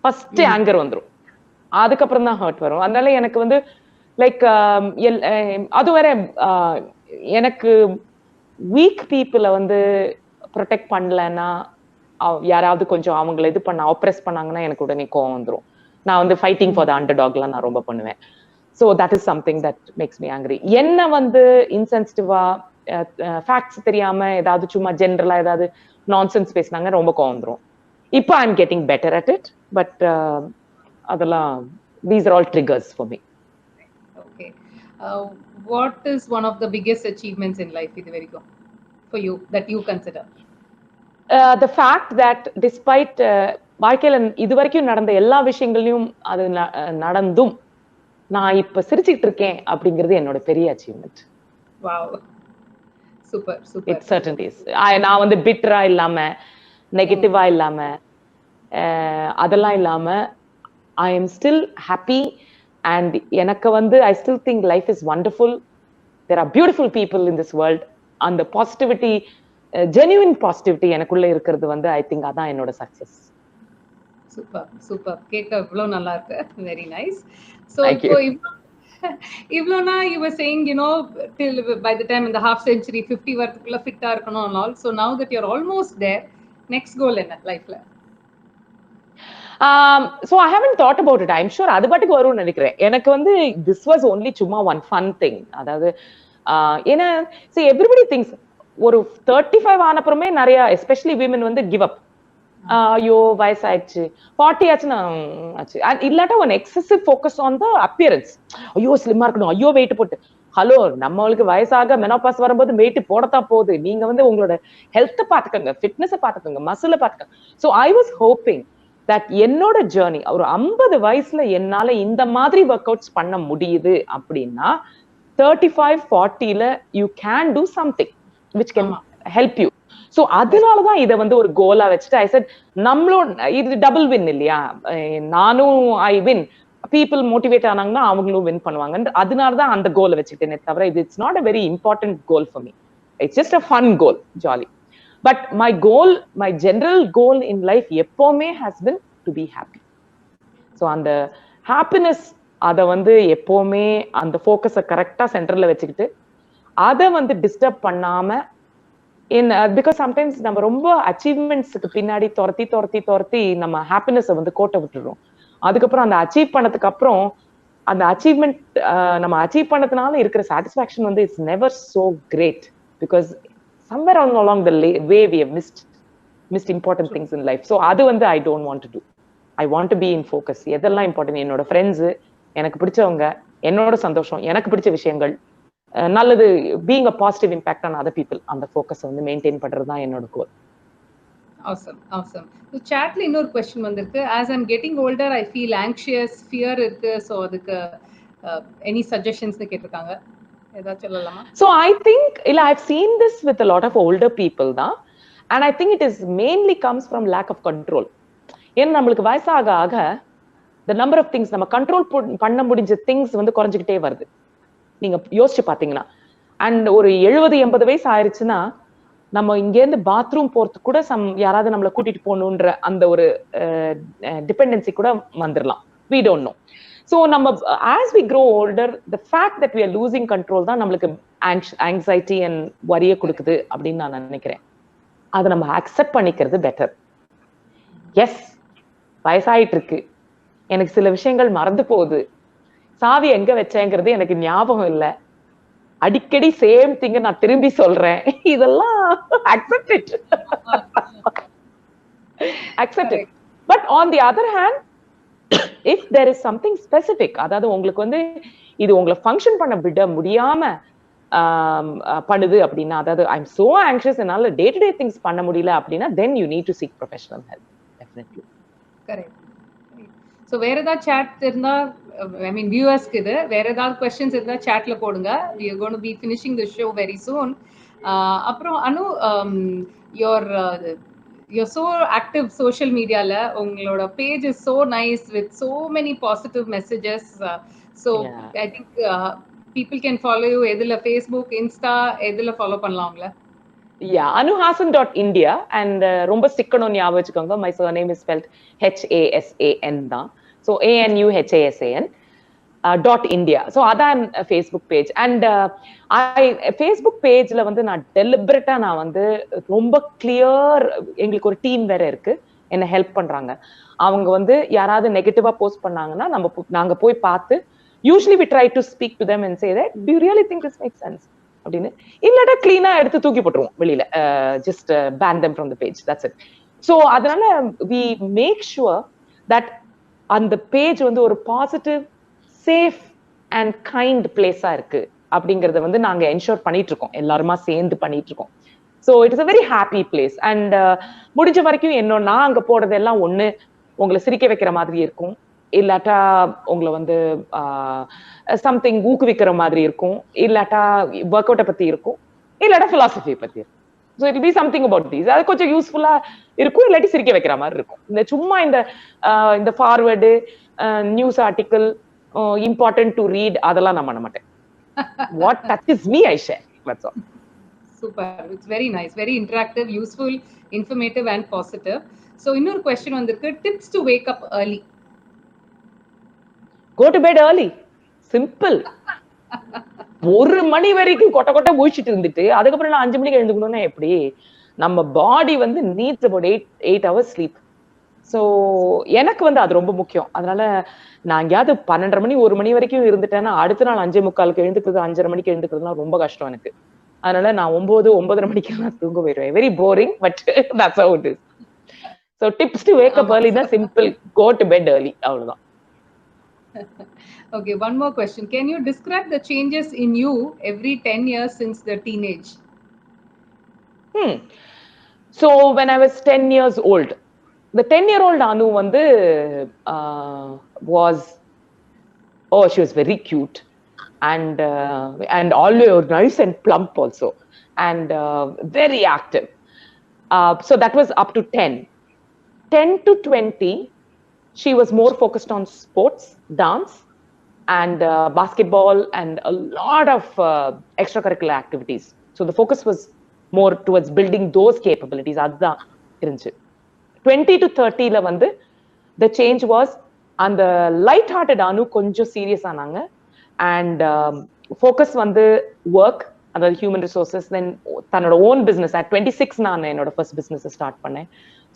ஃபர்ஸ்ட் ஆங்கர் வந்துரும். அதுக்கப்புறம் தான் ஹர்ட் வரும். அதனால எனக்கு வந்து லைக் அது வேற எனக்கு வீக் பீப்புளை வந்து ப்ரொடெக்ட் பண்ணலன்னா யாராவது கொஞ்சம் அவங்களை இது பண்ண ஆப்ரெஸ் பண்ணாங்கன்னா எனக்கு உடனே கோவம் வந்துரும். நான் வந்து ஃபைட்டிங் ஃபார் த அண்டர் டாக்லாம் நான் ரொம்ப பண்ணுவேன். So that is something that makes me angry. என்ன வந்து இன்சென்சிட்டிவா ஃபேக்ட்ஸ் தெரியாம ஏதாவது சும்மா ஜென்ரலா ஏதாவது நான்சென்ஸ் பேசினாங்க ரொம்ப கோவம் வந்துரும். இப்போ I am getting better at it. But அதெல்லாம் these are all triggers for me. Okay. What is one of the biggest achievements in life இது வரைக்கும் for you that you consider? The fact that despite வாழ்க்கையில இது வரைக்கும் நடந்த எல்லா விஷயங்களையும் அது நடந்தும் நான் இப்ப சிரிச்சுட்டு இருக்கேன் அப்படிங்கிறது என்னோட பெரிய achievement. Wow. Super. It certainly is. நான் வந்து பிட்டரா இல்லாம நெகட்டிவா இல்லாம அதெல்லாம் இல்லாம I am still happy and எனக்கு வந்து I still think life is wonderful. There are beautiful people in this world. And the positivity, genuine positivity எனக்குள்ள இருக்கிறது வந்து I think அதான் என்னோட சக்சஸ். சூப்பர் கேட்க இவ்வளவு நல்லா இருக்கு. Very nice. So இப்போ இவ்வளோனா you were saying, you know, till by the time in the half century 50 வரதுக்குள்ள ஃபிட்டா இருக்கணும் and all. So now that you're almost there, next goal என்ன லைஃப்ல? So I haven't thought about it. I'm sure அது பாட்டுக்கு வரும்னு நினைக்கிறேன். எனக்கு வந்து this was only சும்மா one fun thing. அதாவது ஏன்னா see everybody thinks ஒரு 35 ஆனப்புறமே நிறைய எஸ்பெஷலி விமன் வந்து கிவ் அப். ஐயோ வயசாயிடுச்சு 40 ஆச்சுன்னா ஆச்சு. இல்லாட்டா one excessive focus on the appearance. ஐயோ ஸ்லிம்மா இருக்கணும், ஐயோ வெயிட் போட்டு. ஹலோ நம்மளுக்கு வயசாக மெனோபாஸ் வரும்போது வெயிட் போடத்தான் போகுது. நீங்க வந்து உங்களோட ஹெல்த்தை பாத்துக்கோங்க, ஃபிட்னஸை பாத்துக்கோங்க, மசிலை பாத்துக்கோங்க. So I was hoping that என்னோட ஜேர்னி ஒரு 50 வயசுல என்னால இந்த மாதிரி ஒர்க் அவுட்ஸ் பண்ண முடியுது அப்படின்னா 35-40ல you can do something which can help you. So அதனாலதான் இதை வந்து ஒரு கோலா வச்சுட்டு ஐ செட் நம்மளோட இது டபுள் வின் இல்லையா, நானும் ஐ வின், பீப்புள் மோட்டிவேட் ஆனாங்கன்னா அவங்களும் வின் பண்ணுவாங்க. அதனாலதான் அந்த கோலை வச்சுக்கிட்டேனே தவிர இது it's not a very important goal for me. It's just a fun goal, jolly. But my goal, my general goal in life எப்பவுமே has been to be happy. So அந்த happiness அதை வந்து எப்பவுமே அந்த ஃபோக்கஸை கரெக்டா சென்டர்ல வச்சுக்கிட்டு அதை வந்து டிஸ்டர்ப் பண்ணாம பிகாஸ் சம்டைம்ஸ் நம்ம ரொம்ப அச்சீவ்மெண்ட்ஸுக்கு பின்னாடி துரத்தி நம்ம ஹாப்பினஸை வந்து கோட்டை விட்டுறோம். அதுக்கப்புறம் அந்த அச்சீவ் பண்ணதுக்கு அப்புறம் அந்த அச்சீவ்மெண்ட் நம்ம அச்சீவ் பண்ணதுனால இருக்கிற சாட்டிஸ்ஃபேக்ஷன் வந்து it's never so great because somewhere along the way we have missed important things in life. So adu வந்து I don't want to do. I want to be in focus. எதெல்லாம் இம்பார்ட்டன்ட், என்னோட ஃப்ரெண்ட்ஸ், எனக்கு பிடிச்சவங்க, என்னோட சந்தோஷம், எனக்கு பிடிச்ச விஷயங்கள், நல்லது, being a positive impact on other people, அந்த ஃபோக்கஸை வந்து மெயின்டைன் பண்றது தான் என்னோட கோல். Awesome. So chatல இன்னொரு क्वेश्चन வந்திருக்கு. As I'm getting older I feel anxious, fear இருக்கு. So அதுக்கு any suggestions கேட்டிருக்காங்க. So I think I've seen this with a lot of older people தான், and I think it is mainly comes from lack of control. ஏன்னா நம்மளுக்கு வயசாக ஆக the number of things நம்ம கண்ட்ரோல் பண்ண முடிஞ்ச திங்ஸ் வந்து குறைஞ்சிக்கிட்டே வருது. நீங்க யோசிச்சு பாத்தீங்கன்னா, அண்ட் ஒரு 70-80 வயசு ஆயிடுச்சுன்னா நம்ம இங்கேருந்து பாத்ரூம் போறதுக்கு கூட யாராவது நம்மளை கூட்டிட்டு போகணுன்ற அந்த ஒரு டிபெண்டன்சி கூட வந்துடலாம். We don't know. So as we grow older, the fact that we are losing control தான் நம்மளுக்கு anxiety and worry கொடுக்குது அப்படின்னு நான் நினைக்கிறேன். அதை நம்ம அக்செப்ட் பண்ணிக்கிறது பெட்டர். எஸ், வயசாயிட்டு இருக்கு, எனக்கு சில விஷயங்கள் மறந்து போகுது, சாவி எங்க வச்சேங்கிறது எனக்கு ஞாபகம் இல்லை, அடிக்கடி சேம் திங்க நான் திரும்பி சொல்றேன், இதெல்லாம் accept it. Accept it. But on the other hand, if there is something specific, அதாவது உங்களுக்கு வந்து இது உங்களை ஃபங்க்ஷன் பண்ண விட முடியாம பண்ணுது அப்படின்னா, அதாவது ஐ எம் சோ ஆங்ஷியஸ், என்னால டே டு டே திங்ஸ் பண்ண முடியல அப்படின்னா, then you need to seek professional help definitely. Correct. So வேற ஏதாவது சாட் இருந்தா, ஐ மீன் வியூவர்ஸ்க்கு இது வேற ஏதாவது கொஸ்டின்ஸ் இருந்தா சாட்ல போடுங்க. we are going to be finishing the show very soon. அப்புறம் அனு, your you're so active social mediaல, உங்களோட page is so nice with so many positive messages. So I think people can follow you எதுல Facebook, Insta எதுல ஃபாலோ பண்ணலாம் உங்களை? Yeah, anuhasan.india and ரொம்ப சிக்கணும் ஞாபகம் வச்சுக்கோங்க. My surname is spelled HASAN தான். So ANUHASAN .india. So அதான் Facebook page. And Facebook pageல வந்து நான் டெலிபரேட்டா நான் வந்து ரொம்ப கிளியர், எங்களுக்கு ஒரு டீம் வேற இருக்கு, என்ன ஹெல்ப் பண்றாங்க. அவங்க வந்து யாராவது நெகட்டிவா போஸ்ட் பண்ணாங்கன்னா நாங்க போய் பார்த்து, usually we try to speak to them and say that do you really think this makes sense அப்படின்னு, இல்லாட்டா கிளீனா எடுத்து தூக்கி போட்டுருவோம் வெளியில, just ban them from the page, that's it. So அதனால we make sure that அந்த பேஜ் வந்து ஒரு பாசிட்டிவ், சேஃப் அண்ட் கைண்ட் பிளேஸா இருக்கு அப்படிங்கறத வந்து நாங்க என்ஷூர் பண்ணிட்டு இருக்கோம், எல்லாருமா சேர்ந்து பண்ணிட்டு இருக்கோம். So it is a very happy place. And முடிஞ்ச வரைக்கும் நான் அங்க போடுறதெல்லாம் ஒண்ணு உங்களை சிரிக்க வைக்கிற மாதிரி இருக்கும், இல்லாட்டா உங்களை வந்து சம்திங் ஊக்குவிக்கிற மாதிரி இருக்கும், இல்லாட்டா ஒர்க் அவுட்டை பத்தி இருக்கும், இல்லாட்டா பிலாசபி பத்தி இருக்கும். So it be something about these. அது கொஞ்சம் யூஸ்ஃபுல்லா இருக்கும், இல்லாட்டி சிரிக்க வைக்கிற மாதிரி இருக்கும். இந்த சும்மா இந்த forward, news article, important to read, அதெல்லாம் நான் பண்ண மாட்டேன். What touches me I share, that's all. Super, it's very nice, very interactive, useful, informative and positive. So இன்னொரு கொஸ்டின் வந்திருக்கு, tips to wake up early. Go to bed early. Simple. 1 மணி வரைக்கும் கொட்ட கொட்ட முழிச்சிட்டு இருந்துட்டு அதுக்கப்புறம் நான் 5 மணிக்கு எழுந்துக்கணும்னா எப்படி? நம்ம பாடி வந்து needs about 8 hours sleep. So எனக்கு வந்து அது ரொம்ப முக்கியம். அதனால நான் எங்கேயாவது 12:30 மணி 1 மணி வரைக்கும் இருந்துட்டேன்னா அடுத்த நாள் 5:45 எழுந்துக்கிறது, 5:30 மணிக்கு எழுந்துக்கிறதுலாம் ரொம்ப கஷ்டம் எனக்கு. அதனால நான் 9:30 மணிக்கு நான் தூங்க போயிடுவேன். Very boring, but that's how it is. So tips to wake up early தான் simple. Go to bed early. அவ்வளவுதான். Okay, one more question. Can you describe the changes in you every 10 years since the teenage? So when I was 10 years old, the 10-year-old Anu வந்து she was very cute and always nice and plump also, and very active. So that was up to 10. 10 to 20, she was more focused on sports, dance, and basketball, and a lot of extracurricular activities. So the focus was more towards building those capabilities. Adha irunchu. 20 to 30 la vandu the change was and the light hearted Anu konjam serious aananga, and focus vandu work and human resources, then tanoda own business. At 26 நான் என்னோட ஃபர்ஸ்ட் பிசினஸ் ஸ்டார்ட் பண்ணேன்.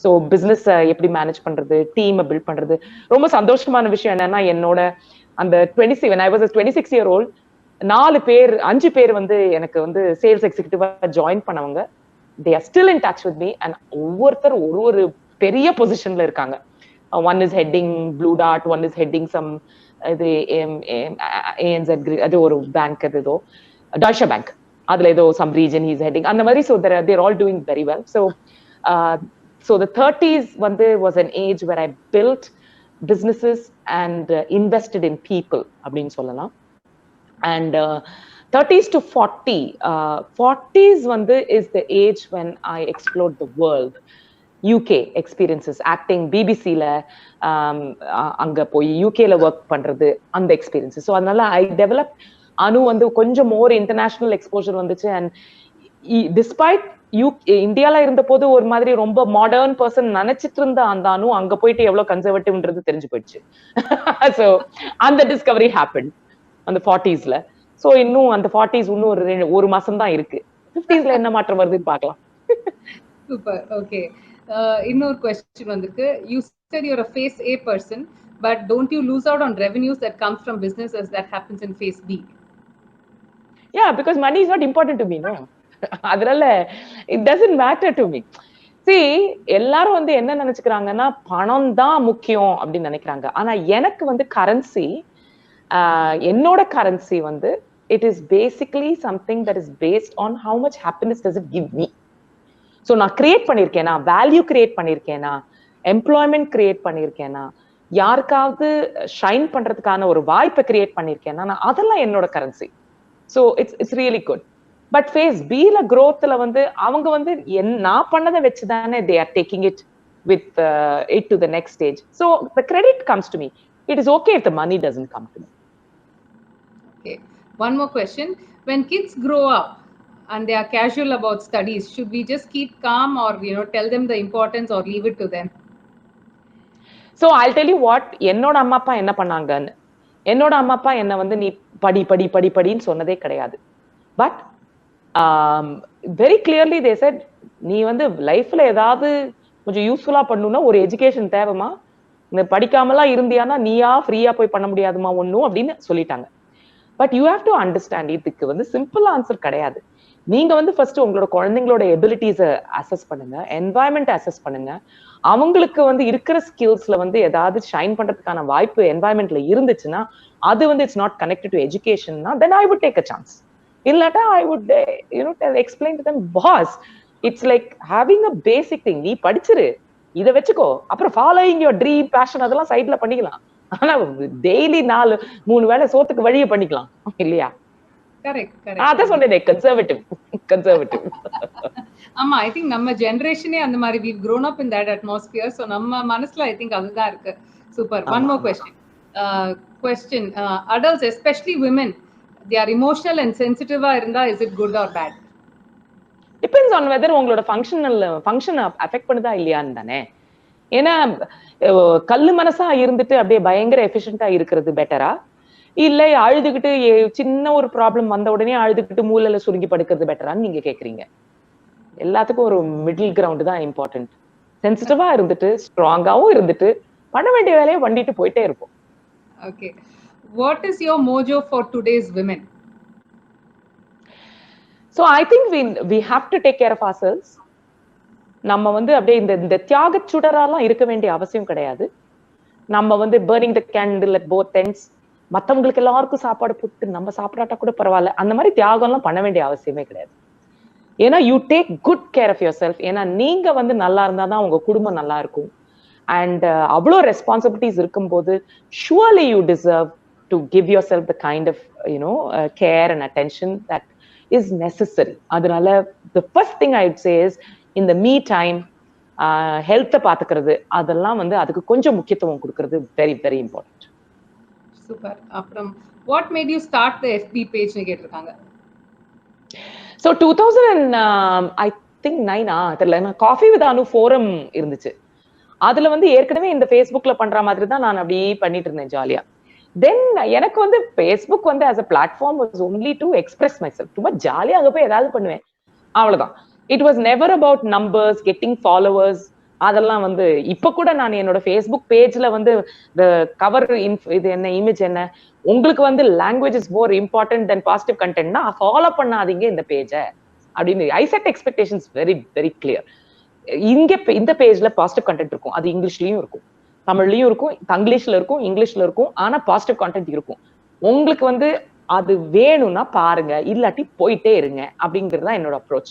ஸோ பிசினஸ் எப்படி மேனேஜ் பண்றது, டீமை பில்ட் பண்றது. ரொம்ப சந்தோஷமான விஷயம் என்னன்னா, என்னோட அந்த 27 I was a 26-year-old, 5 பேர் வந்து எனக்கு வந்து சேல்ஸ் எக்ஸிக்யூட்டிவா ஜாயின் பண்ணவங்க. they are still in touch with me, and ஒவ்வொருத்தர் ஒரு பெரிய பொசிஷன்ல இருக்காங்க. One is heading Blue Dart, one is heading some ANZ, அது ஒரு பேங்க், அது ஏதோ Deutsche Bank, அதுல ஏதோ some region he is heading, அந்த மாதிரி. So they're all doing very well. So the 30s was an age where I built businesses and invested in people அப்படின்னு சொல்லலாம். And 30s to 40s is the age when I explored the world. UK experiences, acting, BBC-ல அங்க போய் UK-ல ஒர்க் பண்றது, அந்த எக்ஸ்பீரியன்ஸஸ். ஸோ அதனால ஐ டெவலப். அனு கொஞ்சம் மோர் இன்டர்நேஷனல் எக்ஸ்போஜர் வந்துச்சு. அண்ட் டிஸ்பைட் இந்தியால இருந்த போது ஒரு மாதிரி ரொம்ப மாடர்ன் பர்சன் நினைச்சிட்டு இருந்த அந்த அனு அங்க போயிட்டு எவ்வளவு கன்சர்வேட்டிவ்ன்றது தெரிஞ்சு போயிடுச்சு. ஸோ அந்த டிஸ்கவரி ஹேப்பன் அந்த 40s-ல. ஸோ இன்னும் அந்த 40s இன்னும் ஒரு மாசம் தான் இருக்கு. 50s-ல என்ன மாற்றம் வருதுன்னு பார்க்கலாம். சூப்பர். ஓகே, இன்னொரு கொஸ்டின் வந்திருக்கு. You said you're a phase A person, but don't you lose out on revenues that comes from businesses that happens in phase B? Yeah, because money is not important to me, no. அதனால it doesn't matter to me. See, எல்லாரும் என்ன நினைச்சுக்கிறாங்கன்னா பணம் தான் முக்கியம் அப்படின்னு நினைக்கிறாங்க. ஆனா எனக்கு கரன்சி, என்னோட currency it is basically something that is based on how much happiness does it give me. So நான் கிரியேட் பண்ணியிருக்கேனா, வேல்யூ கிரியேட் பண்ணியிருக்கேனா, எம்ப்ளாய்மெண்ட் கிரியேட் பண்ணியிருக்கேனா, யாருக்காவது ஷைன் பண்றதுக்கான ஒரு வாய்ப்பை கிரியேட் பண்ணியிருக்கேனா, அதெல்லாம் என்னோட currency. So it's really good. But ஃபேஸ் பில க்ரோத்ல வந்து அவங்க வந்து நான் பண்ணதை வச்சுதானே they are taking it with it to the next stage. So the credit comes to me. It is okay if the money doesn't come to me. Okay. One more question. When kids grow up and they are casual about studies, should we just keep calm or, tell them the importance or leave it to them? So I'll tell you what, என்னோட அம்மா அப்பா என்ன பண்ணாங்கன்னு. என்னோட அம்மா அப்பா என்ன வந்து நீ படின்னு சொன்னதே கிடையாது. But very clearly they said, நீ வந்து லைஃப்ல ஏதாவது கொஞ்சம் யூஸ்ஃபுல்லா பண்ணணும்னா ஒரு எஜுகேஷன் தேவைமா, இந்த படிக்காமலாம் இருந்தியானா நீயா ஃப்ரீயா போய் பண்ண முடியாதுமா ஒன்னும் அப்படின்னு சொல்லிட்டாங்க. But you have to understand, இதுக்கு வந்து சிம்பிள் ஆன்சர் கிடையாது. நீங்க வந்து ஃபர்ஸ்ட் உங்களோட குழந்தைங்களோட எபிலிட்டிஸை அசஸ் பண்ணுங்க, என்வாயன்மெண்ட் அசஸ் பண்ணுங்க. அவங்களுக்கு வந்து இருக்கிற ஸ்கில்ஸ்ல வந்து ஏதாவது ஷைன் பண்றதுக்கான வாய்ப்பு என்வாயன்மெண்ட்ல இருந்துச்சுன்னா அது வந்து இட்ஸ் நாட் கனெக்டட் டு எஜுகேஷன்னா then I would take a chance. இல்லாட்டா I would explain to them, boss it's like having a basic thing. நீ படிச்சிரு, இதை வச்சுக்கோ, அப்புறம் ஃபாலோயிங் யுவர் ட்ரீம், பேஷன் அதெல்லாம் சைட்ல பண்ணிக்கலாம். ஆனா டெய்லி 4-3 வேளை சோத்துக்கு வழியை பண்ணிக்கலாம் இல்லையா? அதான் சொன்னேன், கன்சர்வேட்டிவ். ஆமா, ஐ திங்க் நம்ம ஜெனரேஷனே அந்த மாதிரி, we've grown up in that atmosphere, so நம்ம மனசுல ஐ திங்க் அதுதான் இருக்கு. Super. One more question. Adults, especially women, they are emotional and sensitive இருந்தா is it good or bad? Depends on whether உங்களோட ஃபங்க்ஷன் அஃபெக்ட் பண்ணுதா இல்லையான்னு தானே. ஏன்னா கல்லு மனசா இருந்துட்டு அப்படியே பயங்கர எஃபிஷியன்டா இருக்கிறது பெட்டரா, இல்ல அழுதுகிட்டு சின்ன ஒரு ப்ராப்ளம் வந்த உடனே அழுதுகிட்டு மூலையில சுருங்கி படுக்கிறது பெட்டரான்னு நீங்க கேக்குறீங்க. எல்லாத்துக்கும் ஒரு மிடில் கிரவுண்ட் தான் இம்பார்ட்டன்ட். சென்சிட்டிவா இருந்துட்டு ஸ்ட்ராங்காவும் இருந்துட்டு பண்ண வேண்டிய வேலையை பண்ணிட்டு போயிட்டே இருப்போம். Okay, what is your Mojo for today's women? So I think we have to take care of ourselves. நம்ம வந்து அப்படியே இந்த தியாக சுடராலாம் இருக்க வேண்டிய அவசியம் கிடையாது. நம்ம வந்து burning the candle at both ends, மத்தவங்களுக்கு எல்லாருக்கும் சாப்பாடு போட்டு நம்ம சாப்பிடாட்டா கூட பரவாயில்ல, அந்த மாதிரி தியாகம்லாம் பண்ண வேண்டிய அவசியமே கிடையாது. ஏன்னா you take good care of yourself. ஏன்னா நீங்க வந்து நல்லா இருந்தாதான் உங்க குடும்பம் நல்லா இருக்கும். அண்ட் அவ்வளோ ரெஸ்பான்சிபிலிட்டிஸ் இருக்கும்போது surely you deserve to give yourself the kind of care and attention that is necessary. அதனால the first thing I would say is in the me time ஹெல்த்தை பாத்துக்கிறது, அதெல்லாம் வந்து அதுக்கு கொஞ்சம் முக்கியத்துவம் கொடுக்கறது வெரி வெரி இம்பார்ட்டன்ட். சூப்பர். அப்புறம் what made you start the FB page னு கேட்டிருக்காங்க. So 2009 தெரியல, நான் காஃபி வித் அனு ஃபோரம் இருந்துச்சு. அதுல வந்து ஏற்கனவே இந்த ஃபேஸ்புக்ல பண்ற மாதிரி தான் நான் அப்படியே பண்ணிட்டு இருந்தேன் ஜாலியா. தென் எனக்கு வந்து ஃபேஸ்புக் வந்து as a platform was only to express myself. சும்மா ஜாலியா அங்க போய் ஏதாவது பண்ணுவேன், அவ்வளவுதான். It was never about numbers, getting followers. அதெல்லாம் வந்து இப்ப கூட நான் என்னோட ஃபேஸ்புக் பேஜ்ல வந்து இந்த கவர் இது என்ன இமேஜ் என்ன, உங்களுக்கு வந்து language is more important then positive கண்டென்ட்னா ஃபாலோ பண்ணாதீங்க இந்த பேஜை அப்படின்னு I set expectations very very clear. இந்த பேஜ்ல பாசிட்டிவ் கண்டென்ட் இருக்கும், அது இங்கிலீஷ்லயும் இருக்கும், தமிழ்லயும் இருக்கும், தங்கிலீஷ்ல இருக்கும், இங்கிலீஷ்ல இருக்கும், ஆனா பாசிட்டிவ் கான்டென்ட் இருக்கும். உங்களுக்கு வந்து அது வேணும்னா பாருங்க, இல்லாட்டி போயிட்டே இருங்க அப்படிங்கிறது தான் என்னோட approach.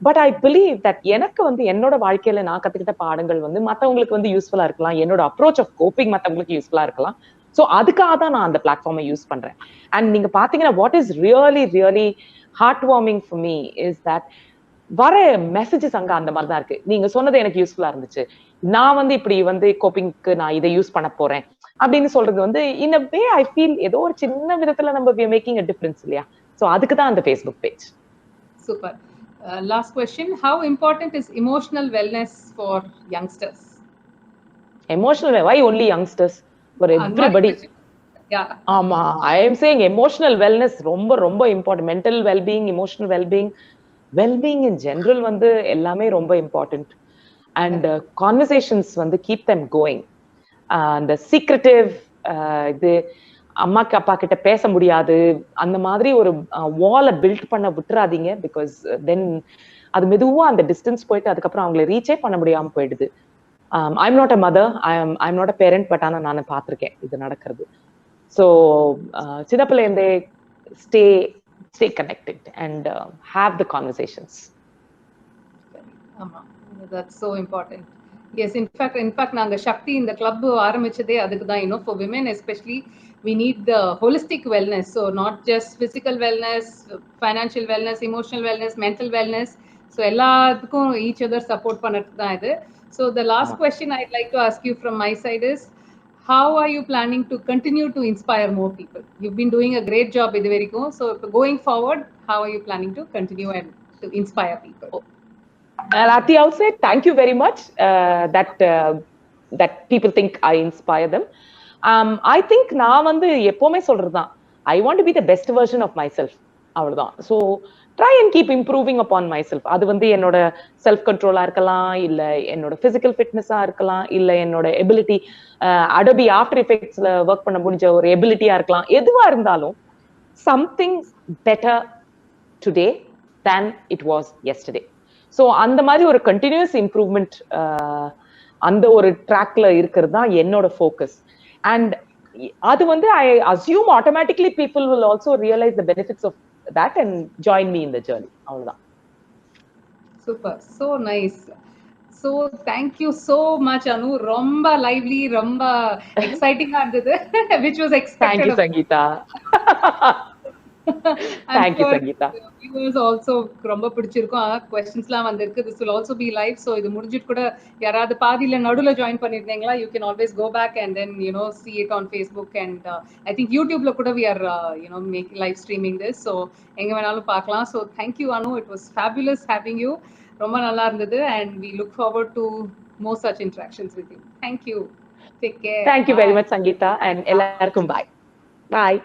But I believe that எனக்கு வந்து என்னோட வாழ்க்கையில நான் கத்துக்கிட்ட பாடங்கள் வந்து மத்தவங்களுக்கு வந்து யூஸ்ஃபுல்லா இருக்கலாம், என்னோட அப்ரோச் ஆஃப் கோப்பிங் மத்தவங்களுக்கு யூஸ்ஃபுல்லா இருக்கலாம். ஸோ அதுக்காக தான் நான் அந்த பிளாட்ஃபார்மை யூஸ் பண்றேன். அண்ட் நீங்க பாத்தீங்கன்னா what is really really heart warming for me is that வர மெசேஜஸ் அங்க அந்த மாதிரி தான் இருக்கு. நீங்க சொன்னது எனக்கு யூஸ்ஃபுல்லா இருந்துச்சு, நான் வந்து இப்படி வந்து கோப்பிங்க்கு நான் இதை யூஸ் பண்ண போறேன் அப்படின்னு சொல்றது வந்து இன் அ வே ஐ ஃபீல் ஏதோ ஒரு சின்ன விதத்துல நம்ம we are making a difference இல்லையா? சோ அதுக்கு தான் அந்த Facebook page. Super. Last question, how important is emotional wellness for youngsters? Emotional, why only youngsters? For everybody. Yeah. ஆமா, I am saying emotional wellness ரொம்ப ரொம்ப important. Mental well-being, emotional well-being, well-being in general வந்து எல்லாமே ரொம்ப important. And conversations வந்து keep them going. அந்த secretive இது அம்மாக்கு அப்பா கிட்ட பேச முடியாது அந்த மாதிரி ஒரு வாலை பில்ட் பண்ண விட்டுறாதீங்க. பிகாஸ் தென் அது மெதுவா அந்த டிஸ்டன்ஸ் போயிட்டு அதுக்கப்புறம் அவங்களை ரீச்சே பண்ண முடியாம போயிடுது. I'm not a mother, I'm not a parent, but ஆனா நான் பார்த்திருக்கேன் இது நடக்கிறது. ஸோ சின்ன பிள்ளைந்தே stay connected and have the conversations. That's so important. Yes, in fact நாங்க சக்தி இந்த கிளப் ஆரம்பிச்சதே அதுக்கு தான். For women especially, we need the holistic wellness. So not just physical wellness, financial wellness, emotional wellness, mental wellness. So எல்லாத்துக்கும் each other support பண்ணது தான் இது. So the last question I'd like to ask you from my side is, how are you planning to continue to inspire more people? You've been doing a great job இது வரைக்கும். So going forward, how are you planning to continue and to inspire people? At the outset, thank you very much that people think I inspire them. I think நான் வந்து எப்பவுமே சொல்றதுதான், I want to be the best version of myself. அவ்வளவுதான். So try and keep improving upon myself. அது வந்து என்னோட செல்ஃப் கண்ட்ரோலா இருக்கலாம், இல்ல என்னோட பிசிக்கல் ஃபிட்னஸா இருக்கலாம், இல்ல என்னோட எபிலிட்டி அடோபி ஆஃப்டர் எஃபெக்ட்ஸ்ல ஒர்க் பண்ண முடிஞ்ச ஒரு எபிலிட்டியா இருக்கலாம். எதுவா இருந்தாலும் something better today than it was yesterday. So அந்த மாதிரி ஒரு கண்டினியூஸ் இம்ப்ரூவ்மெண்ட் அந்த ஒரு ட்ராக்ல இருக்கிறது தான் என்னோட ஃபோக்கஸ். அண்ட் அது வந்து I assume automatically people will also realise the benefits of that and join me in the journey. அவ்வளவுதான். Super, so nice. So thank you so much Anu. ரொம்ப lively, ரொம்ப எக்ஸைட்டிங்கா இருந்தது. Which was expected. Thank you Sangeeta. Thank you Sangeeta. Viewers also ரொம்ப பிடிச்சிருக்கும். questionsலாம் வந்திருக்கு. This will also be live. So இது முடிஞ்சிட்டு கூட யாராவது பாதியில நடுவுல join பண்ணிருந்தீங்களா, you can always go back and then see it on Facebook and I think YouTubeல கூட we are making live streaming this. So எங்க வேணாலும் பார்க்கலாம். So thank you Anu. It was fabulous having you. ரொம்ப நல்லா இருந்தது and we look forward to more such interactions with you. Thank you. Take care. Thank you very much Sangeeta and எல்லாருக்கும் bye. Bye.